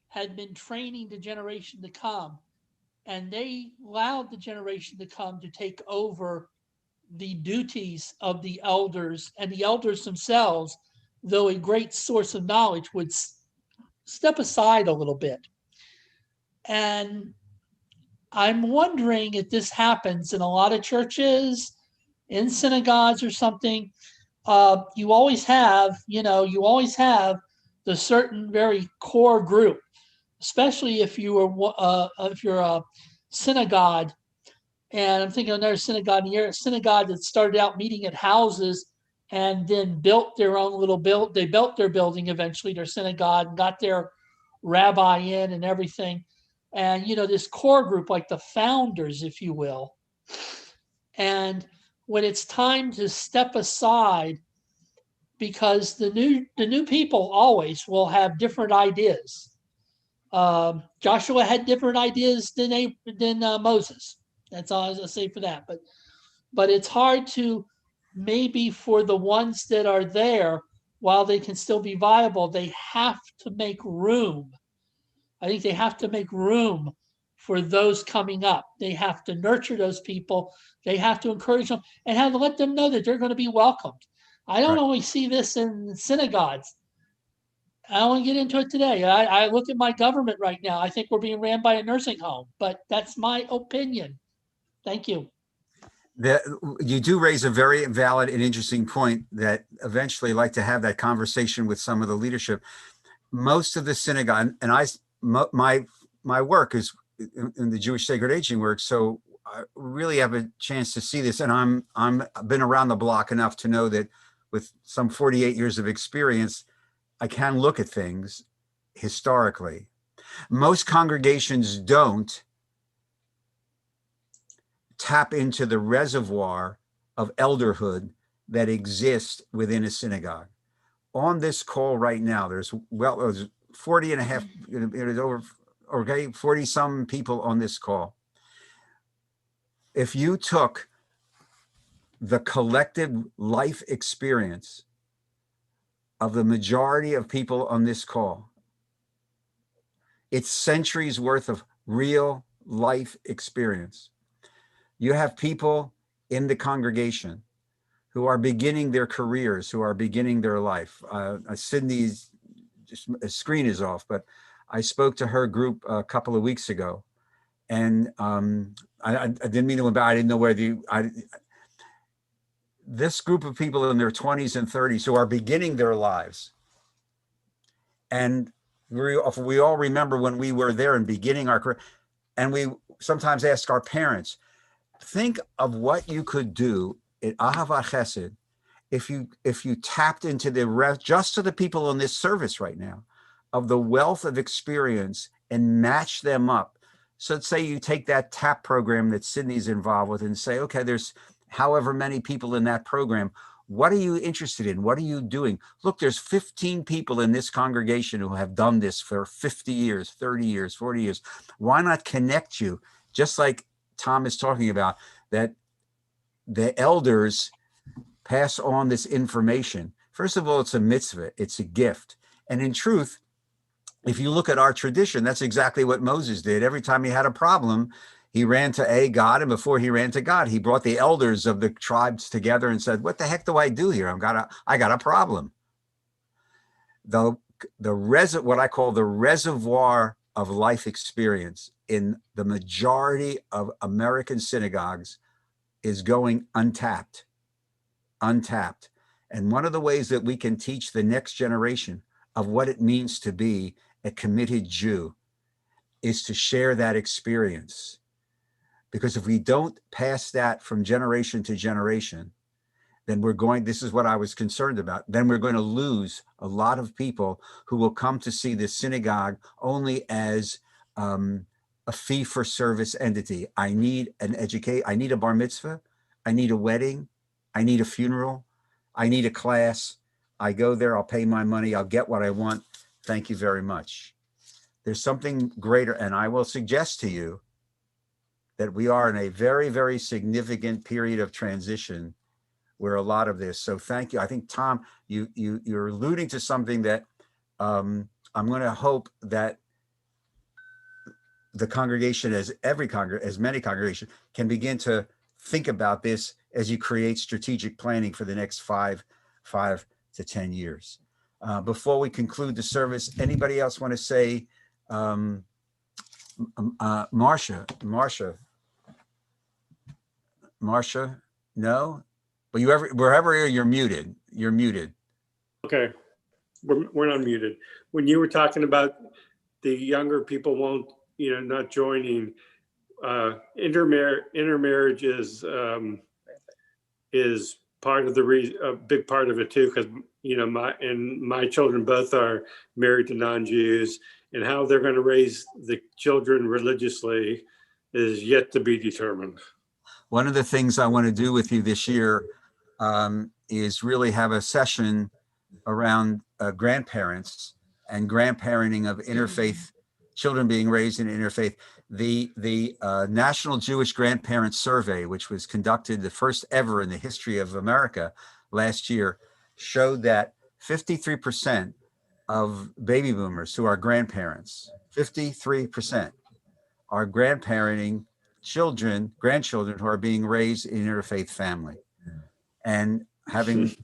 Speaker 5: had been training the generation to come, and they allowed the generation to come to take over the duties of the elders, and the elders themselves, though a great source of knowledge, would step aside a little bit. And I'm wondering if this happens in a lot of churches, in synagogues or something. You always have the certain very core group, especially if you're a synagogue And I'm thinking of another synagogue in here, a synagogue that started out meeting at houses and then built their own little they built their building eventually, their synagogue, got their rabbi in and everything. And, this core group, like the founders, if you will. And when it's time to step aside, because the new people always will have different ideas. Joshua had different ideas than Moses. That's all I was gonna say for that. But it's hard to, maybe for the ones that are there, while they can still be viable, they have to make room. I think they have to make room for those coming up. They have to nurture those people. They have to encourage them and have to let them know that they're going to be welcomed. I don't always see this in synagogues. I don't want to get into it today. I look at my government right now. I think we're being ran by a nursing home, but that's my opinion. Thank you.
Speaker 6: You do raise a very valid and interesting point that eventually I'd like to have that conversation with some of the leadership. Most of the synagogue, and my work is in the Jewish sacred aging work, so I really have a chance to see this. And I've been around the block enough to know that with some 48 years of experience, I can look at things historically. Most congregations don't tap into the reservoir of elderhood that exists within a synagogue. On this call right now, there's 40 and a half, it is over, okay, 40 some people on this call. If you took the collective life experience of the majority of people on this call, it's centuries worth of real life experience. You have people in the congregation who are beginning their careers, who are beginning their life. Sydney's screen is off, but I spoke to her group a couple of weeks ago, and I didn't mean to embarrass. I didn't know where this group of people in their 20s and 30s who are beginning their lives. And we all remember when we were there and beginning our career, and we sometimes ask our parents, think of what you could do at Ahavat Chesed if you tapped into just to the people on this service right now, of the wealth of experience and match them up. So let's say you take that TAP program that Sydney's involved with and say, okay, there's however many people in that program. What are you interested in? What are you doing? Look, there's 15 people in this congregation who have done this for 50 years, 30 years, 40 years. Why not connect you? Just like Tom is talking about, that the elders pass on this information. First of all, it's a mitzvah, it's a gift. And in truth, if you look at our tradition, that's exactly what Moses did. Every time he had a problem, he ran to God, and before he ran to God, he brought the elders of the tribes together and said, what the heck do I do here? I got a problem. What I call the reservoir of life experience in the majority of American synagogues is going untapped. And one of the ways that we can teach the next generation of what it means to be a committed Jew is to share that experience. Because if we don't pass that from generation to generation, then this is what I was concerned about, then we're going to lose a lot of people who will come to see the synagogue only as a fee-for-service entity. I need I need a bar mitzvah, I need a wedding, I need a funeral, I need a class. I go there, I'll pay my money, I'll get what I want. Thank you very much. There's something greater, and I will suggest to you that we are in a very, very significant period of transition where a lot of this. So thank you. I think, Tom, you're alluding to something that I'm going to hope that the congregation, as many congregations, can begin to think about this as you create strategic planning for the next 5 to 10 years. Before we conclude the service, anybody else want to say, Marcia, no? But wherever you're muted, you're muted.
Speaker 11: Okay, we're not muted. When you were talking about the younger people not joining, intermarriage is part of the reason, a big part of it too, because my children both are married to non-Jews, and how they're going to raise the children religiously is yet to be determined.
Speaker 6: One of the things I want to do with you this year is really have a session around grandparents and grandparenting of interfaith children being raised in interfaith. The National Jewish Grandparent Survey, which was conducted the first ever in the history of America last year, showed that 53% of baby boomers who are grandparents, 53% are grandparenting grandchildren who are being raised in interfaith family. And having,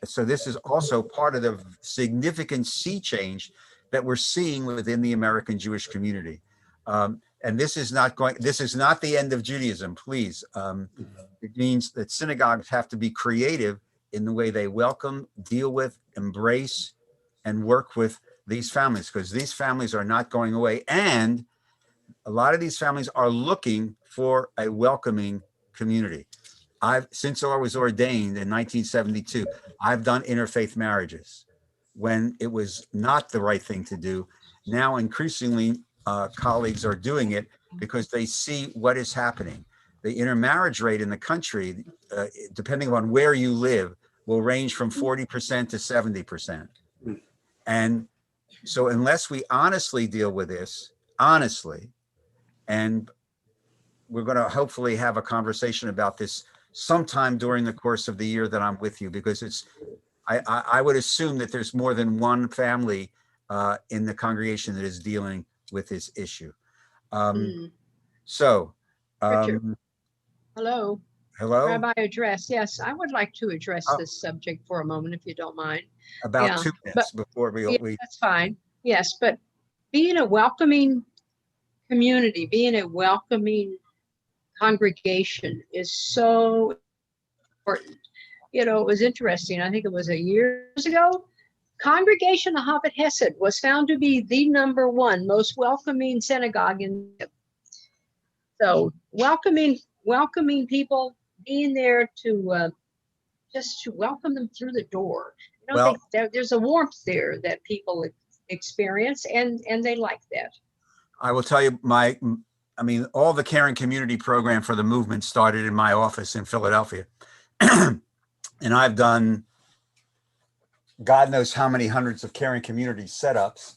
Speaker 6: so this is also part of the significant sea change that we're seeing within the American Jewish community. And this is not the end of Judaism, please. It means that synagogues have to be creative in the way they welcome, deal with, embrace, and work with these families, because these families are not going away. And a lot of these families are looking for a welcoming community. Since I was ordained in 1972, I've done interfaith marriages when it was not the right thing to do. Now, increasingly, colleagues are doing it because they see what is happening. The intermarriage rate in the country, depending on where you live, will range from 40% to 70%. And so unless we honestly deal with this, and we're going to hopefully have a conversation about this sometime during the course of the year that I'm with you, because I would assume that there's more than one family in the congregation that is dealing with this issue. So,
Speaker 1: Hello.
Speaker 6: Hello.
Speaker 1: Rabbi Address. Yes, I would like to address this subject for a moment, if you don't mind.
Speaker 6: About 2 minutes before we.
Speaker 1: That's fine. Yes, but being a welcoming community, being a welcoming congregation is so important. It was interesting. I think it was years ago. Congregation Ahavat Hesed was found to be the #1 most welcoming synagogue in. So welcoming people, being there to just to welcome them through the door. There's a warmth there that people experience, and they like that.
Speaker 6: I will tell you, all the Caring Community program for the movement started in my office in Philadelphia. And I've done God knows how many hundreds of Caring Community setups.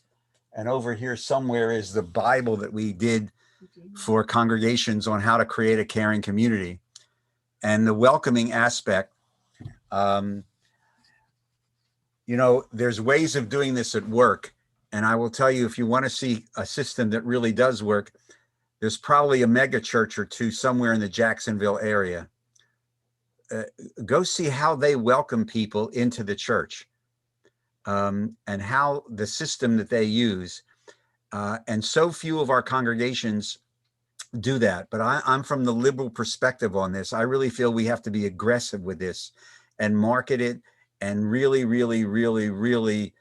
Speaker 6: And over here somewhere is the Bible that we did for congregations on how to create a caring community. And the welcoming aspect, there's ways of doing this at work. And I will tell you, if you want to see a system that really does work, there's probably a mega church or two somewhere in the Jacksonville area. Go see how they welcome people into the church, and how the system that they use. And so few of our congregations do that. But I'm from the liberal perspective on this. I really feel we have to be aggressive with this and market it and really, really, really, really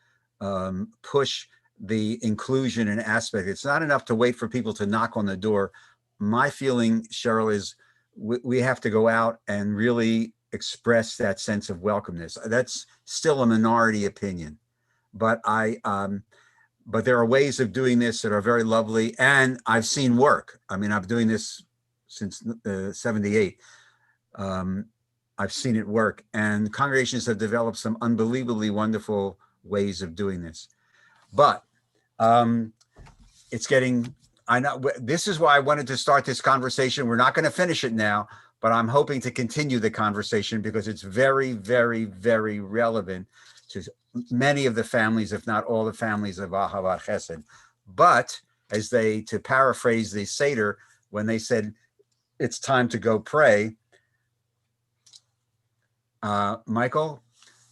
Speaker 6: push the inclusion and aspect. It's not enough to wait for people to knock on the door. My feeling, Cheryl, is we have to go out and really express that sense of welcomeness. That's still a minority opinion, but but there are ways of doing this that are very lovely, and I've seen work. I've been doing this since 78. I've seen it work, and congregations have developed some unbelievably wonderful ways of doing this. But it's getting, I know this is why I wanted to start this conversation. We're not going to finish it now, but I'm hoping to continue the conversation because it's very, very, very relevant to many of the families, if not all the families of Ahavat Chesed. But to paraphrase the Seder, when they said it's time to go pray, Michael,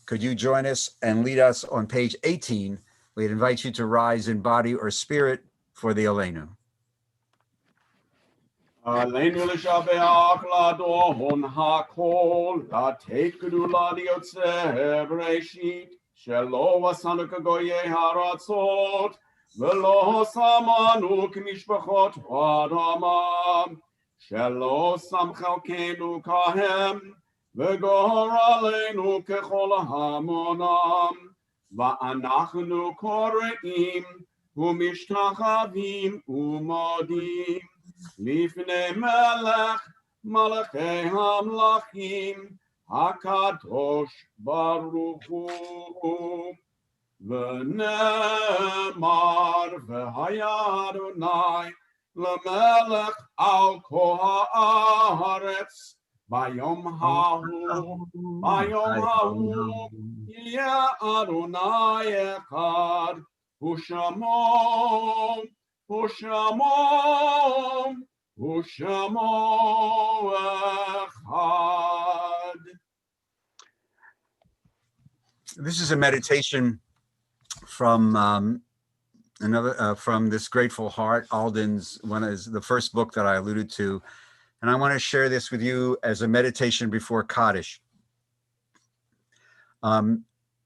Speaker 6: could you join us and lead us on page 18? We'd invite you to rise in body or spirit for the Aleinu.
Speaker 13: Aleinu l'shabeach l'adon hakol, l'ateit gedula liyotzeh bereshit, shelo asanu kagoyei haratzot, ולא שמענו כמשפחות אדמה, שלא שם חלקנו כהם, וגורלנו ככל המונם, ואנחנו קוראים ומשתחווים ומודים לפני מלך מלכי המלכים הקדוש ברוך הוא. ונאמר והיה אדוני למלך על כל הארץ ביום ההוא יהיה אדוני אחד ושמו אחד.
Speaker 6: This is a meditation from from this Grateful Heart, Alden's one is the first book that I alluded to, and I want to share this with you as a meditation before Kaddish.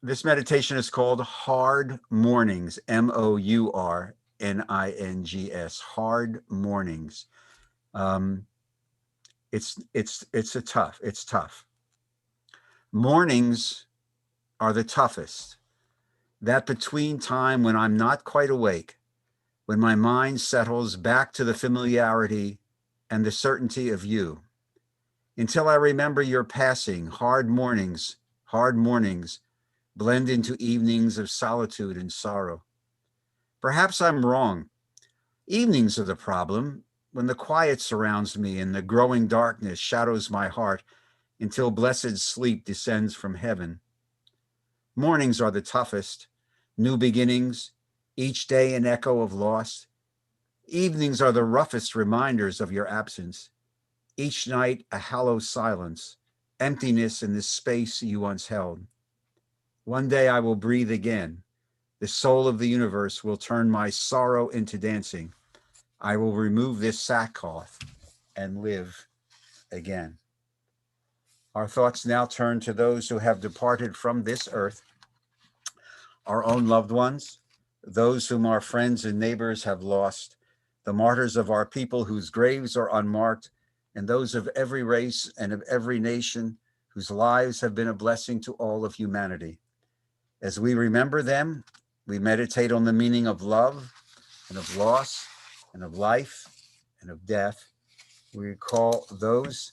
Speaker 6: This meditation is called Hard Mornings, Mournings, Hard Mornings. It's tough. Mornings are the toughest. That between time when I'm not quite awake, when my mind settles back to the familiarity and the certainty of you. Until I remember your passing, hard mornings blend into evenings of solitude and sorrow. Perhaps I'm wrong. Evenings are the problem, when the quiet surrounds me and the growing darkness shadows my heart until blessed sleep descends from heaven. Mornings are the toughest, new beginnings, each day an echo of loss. Evenings are the roughest reminders of your absence. Each night a hollow silence, emptiness in the space you once held. One day I will breathe again. The soul of the universe will turn my sorrow into dancing. I will remove this sackcloth and live again. Our thoughts now turn to those who have departed from this earth, our own loved ones, those whom our friends and neighbors have lost, the martyrs of our people whose graves are unmarked, and those of every race and of every nation whose lives have been a blessing to all of humanity. As we remember them, we meditate on the meaning of love and of loss and of life and of death. We recall those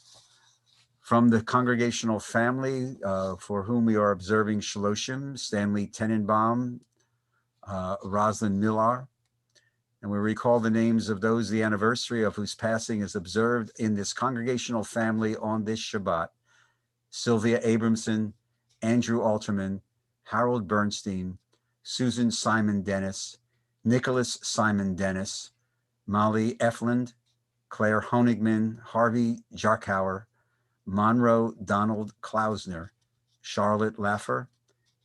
Speaker 6: from the congregational family for whom we are observing Shloshim, Stanley Tenenbaum, Rosalind Millar, and we recall the names of those the anniversary of whose passing is observed in this congregational family on this Shabbat: Sylvia Abramson, Andrew Alterman, Harold Bernstein, Susan Simon Dennis, Nicholas Simon Dennis, Molly Efland, Claire Honigman, Harvey Jarkauer, Monroe Donald Klausner, Charlotte Laffer,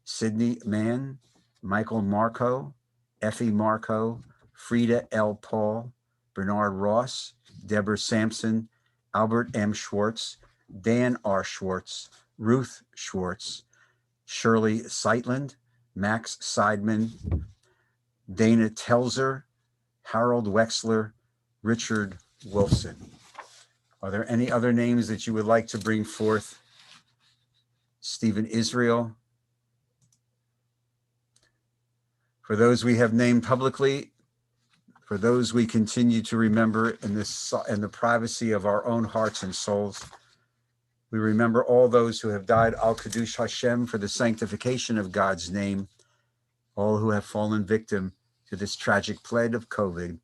Speaker 6: Sydney Mann, Michael Marco, Effie Marco, Frida L. Paul, Bernard Ross, Deborah Sampson, Albert M. Schwartz, Dan R. Schwartz, Ruth Schwartz, Shirley Seitland, Max Seidman, Dana Telzer, Harold Wexler, Richard Wolfson. Are there any other names that you would like to bring forth? Stephen Israel. For those we have named publicly, for those we continue to remember in the privacy of our own hearts and souls, we remember all those who have died al Kadush Hashem for the sanctification of God's name, all who have fallen victim to this tragic plague of COVID.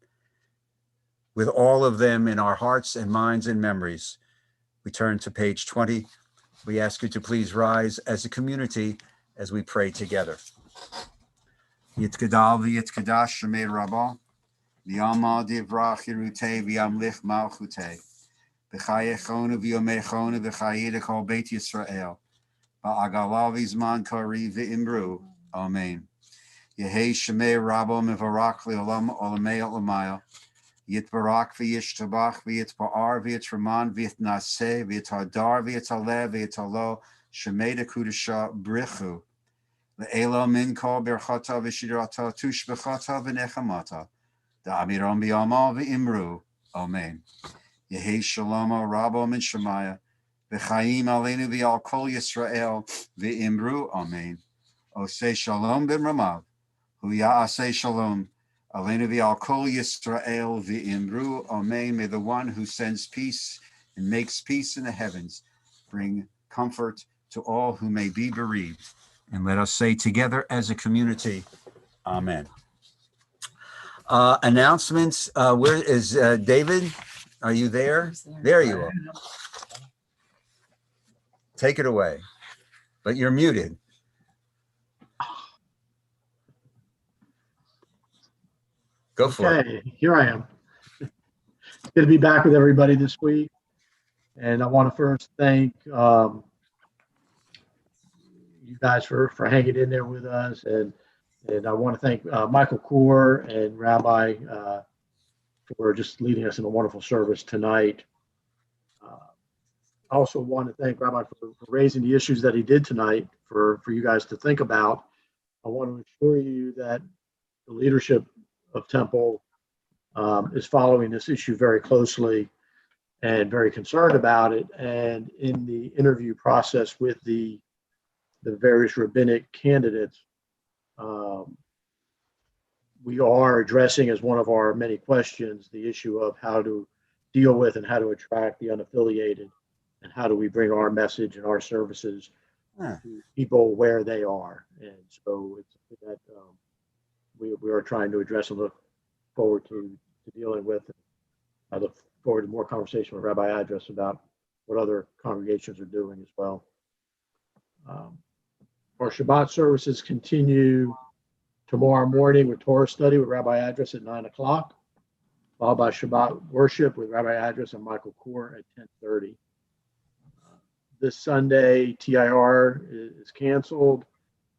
Speaker 6: With all of them in our hearts and minds and memories, we turn to page 20. We ask you to please rise as a community as we pray together. Yitkadal v'yitkadash shemei Rabbah, v'yamal divrach yirutei v'yamlich malchutei, v'chayechonu v'yomechonu v'chayidach al Beit Yisrael, ba'agala v'zman kari v'imbru. Amen. Yehei shemei Rabbah mevarach le'olam olamei olamaya, Yitbarak v'yishtabach v'yitba'ar v'yitraman v'yitnaseh v'yitadar v'yitaleh v'yitalo shemei dekudasha brichu Le'ela min kol berchata v'shirata tushbechata v'nechamata. Da'amiram b'yama v'imru. Amen. Yehi shalom rabo min shemaya. V'chaim aleinu v'al kol Yisrael v'imru. Amen. Oseh shalom b'mramav. Hu ya'aseh shalom. Aleinu v'al kol Yisrael v'imru. Amen. May the one who sends peace and makes peace in the heavens bring comfort to all who may be bereaved. And let us say together as a community, Amen. Announcements. Where is David? Are you there? There you are. Take it away. But you're muted. Go for it.
Speaker 20: Okay, here I am. Good to be back with everybody this week. And I want to first thank you guys for hanging in there with us. And I want to thank Michael Kaur and Rabbi for just leading us in a wonderful service tonight. I also want to thank Rabbi for raising the issues that he did tonight for you guys to think about. I want to assure you that the leadership of Temple is following this issue very closely and very concerned about it. And in the interview process with the various rabbinic candidates, we are addressing as one of our many questions the issue of how to deal with and how to attract the unaffiliated, and how do we bring our message and our services to people where they are. And so it's something that we are trying to address and look forward to dealing with. I look forward to more conversation with Rabbi Address about what other congregations are doing as well. Our Shabbat services continue tomorrow morning with Torah study with Rabbi Address at 9 o'clock, followed by Shabbat worship with Rabbi Address and Michael Kaur at 10:30. This Sunday, TIR is canceled,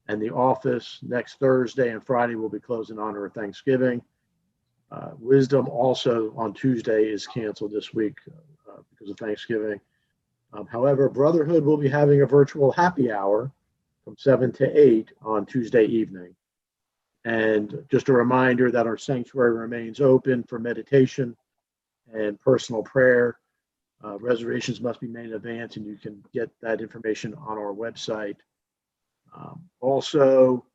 Speaker 20: and the office next Thursday and Friday will be closed in honor of Thanksgiving. Wisdom also on Tuesday is canceled this week because of Thanksgiving. However, Brotherhood will be having a virtual happy hour from 7 to 8 on Tuesday evening. And just a reminder that our sanctuary remains open for meditation and personal prayer. Reservations must be made in advance, and you can get that information on our website. Also,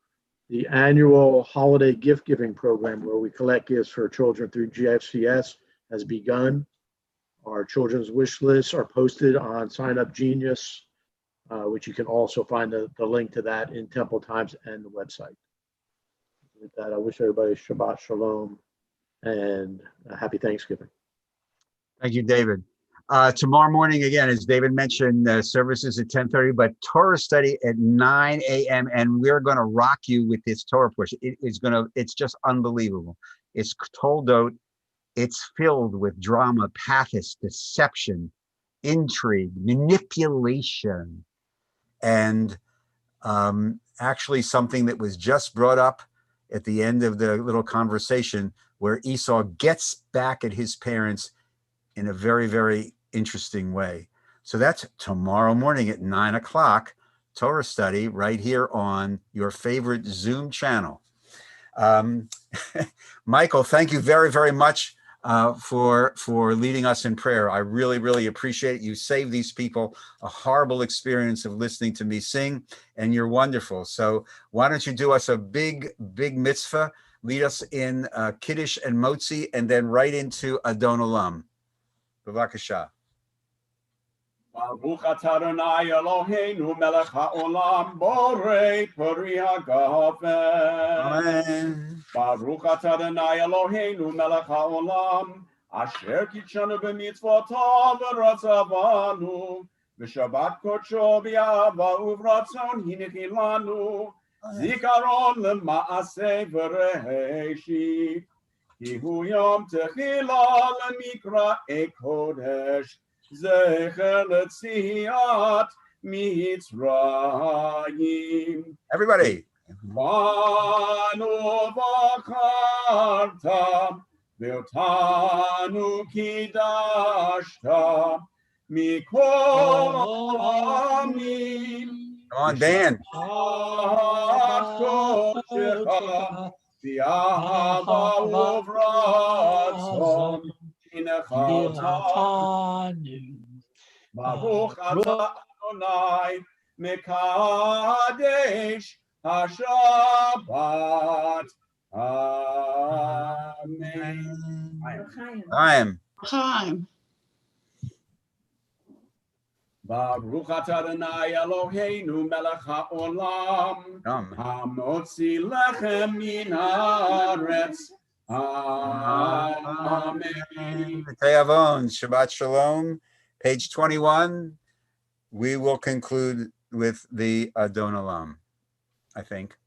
Speaker 20: the annual holiday gift giving program where we collect gifts for children through GFCS has begun. Our children's wish lists are posted on Sign Up Genius, which you can also find the link to that in Temple Times and the website. With that, I wish everybody Shabbat Shalom and a happy Thanksgiving.
Speaker 6: Thank you, David. Tomorrow morning, again, as David mentioned, services at 10:30, but Torah study at 9 a.m. And we're going to rock you with this Torah push. It's just unbelievable. It's toldot. It's filled with drama, pathos, deception, intrigue, manipulation, and actually something that was just brought up at the end of the little conversation where Esau gets back at his parents in a very, very interesting way. So that's tomorrow morning at 9 o'clock, Torah study right here on your favorite Zoom channel. Michael, thank you very, very much for leading us in prayer. I really, really appreciate it. You saved these people a horrible experience of listening to me sing, and you're wonderful. So why don't you do us a big, big mitzvah, lead us in Kiddush and Motzi, and then right into Adon Olam. B'vakasha.
Speaker 13: Baruch atah Adonai Eloheinu melech haolam borei pori hagafen.
Speaker 6: Amen.
Speaker 13: Baruch atah Adonai Eloheinu melech haolam asher kitshanu b'mitzvotav v'ratzavanu v'shabbat kodsho b'yava uvratzon hinichi lanu zikaron lema'aseh v'reheshit ki hu yom techila lemikra kodesh zecher letziat mitzrayim.
Speaker 6: Everybody.
Speaker 13: Banu v'charta ve'otanu kidashta mikol ha'amim.
Speaker 6: Come on, Dan.
Speaker 13: קודשך, באהבה וברצון, הנחתנו. ברוך אתה אדוני מקדש השבת. אמן.
Speaker 6: Chaim.
Speaker 15: Chaim.
Speaker 13: ברוך אתה אדוני אלוהינו מלך העולם, המוציא לחם מן הארץ. Amen.
Speaker 6: Te'avon, Shabbat Shalom, page 21. We will conclude with the Adon Olam, I think.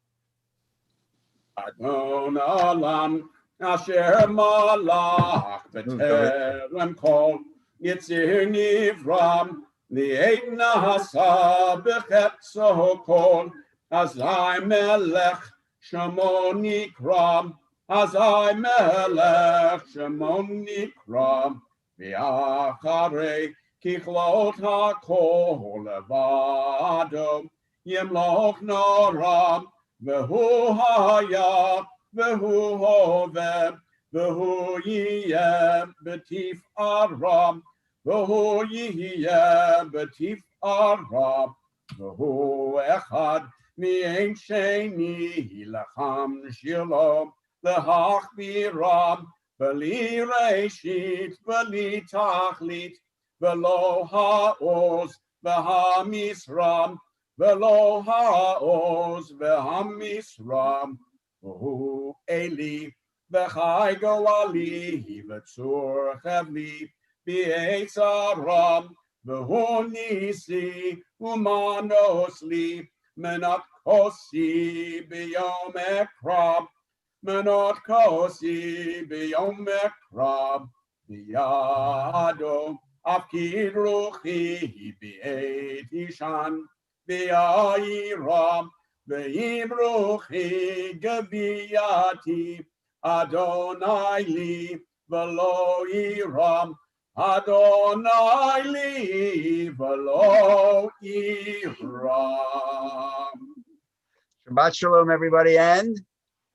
Speaker 13: Adon Olam, Asher Malach, B'terem Kol, Yitzir Nivram, Li'et Nasa, B'chetzo Kol, Azai Melech, Shemo Nikram, Azai Melech, Shemo Nikram, V'acharei Kichlot HaKol Levado, Yimloch Noram, V'hu Haya, V'hu Hoveh, V'hu Yiyeh B'tif Aram, V'hu Yiyeh B'tif Aram, V'hu Echad Mi'en Sheni Lacham Shilom, L'hach Biram, V'li Reshit, V'li Tachlit, V'lo Ha'oz, V'ha'misram, V'lo ha'oz v'ha'misram, V'hu Eli, V'chai go'ali, V'tzur chavli, V'etz aram, V'hu nisi, U'manos li, Menat kosi b'yom ekrab, Menat kosi b'yom ekrab, V'yado, Afkid ruchi b'et ishan, V'yayiram, V'yibruchi geviyati, Adonai li, V'lo yiram, Adonai li, V'lo yiram.
Speaker 6: Shabbat Shalom, everybody, and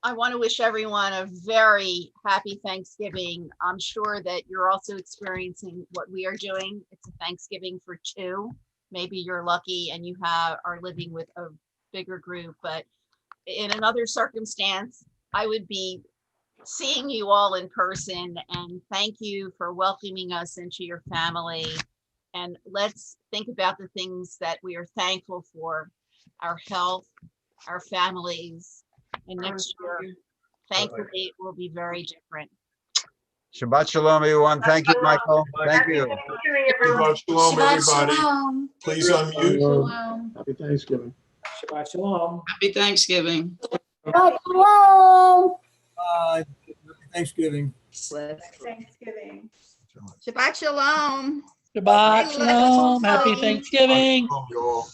Speaker 15: I want to wish everyone a very happy Thanksgiving. I'm sure that you're also experiencing what we are doing. It's a Thanksgiving for two. Maybe you're lucky and you are living with a bigger group, but in another circumstance, I would be seeing you all in person, and thank you for welcoming us into your family. And let's think about the things that we are thankful for: our health, our families, and next year, thankfully, it will be very different.
Speaker 6: Shabbat Shalom, everyone. Thank you, Michael. Thank you.
Speaker 8: Shabbat Shalom, everybody. Please unmute.
Speaker 20: Happy Thanksgiving.
Speaker 2: Shabbat Shalom.
Speaker 21: Happy Thanksgiving.
Speaker 2: Bye. Happy Thanksgiving.
Speaker 12: Thanksgiving.
Speaker 10: Shabbat Shalom.
Speaker 5: Shabbat Shalom. Happy Thanksgiving.
Speaker 8: Shalom, y'all.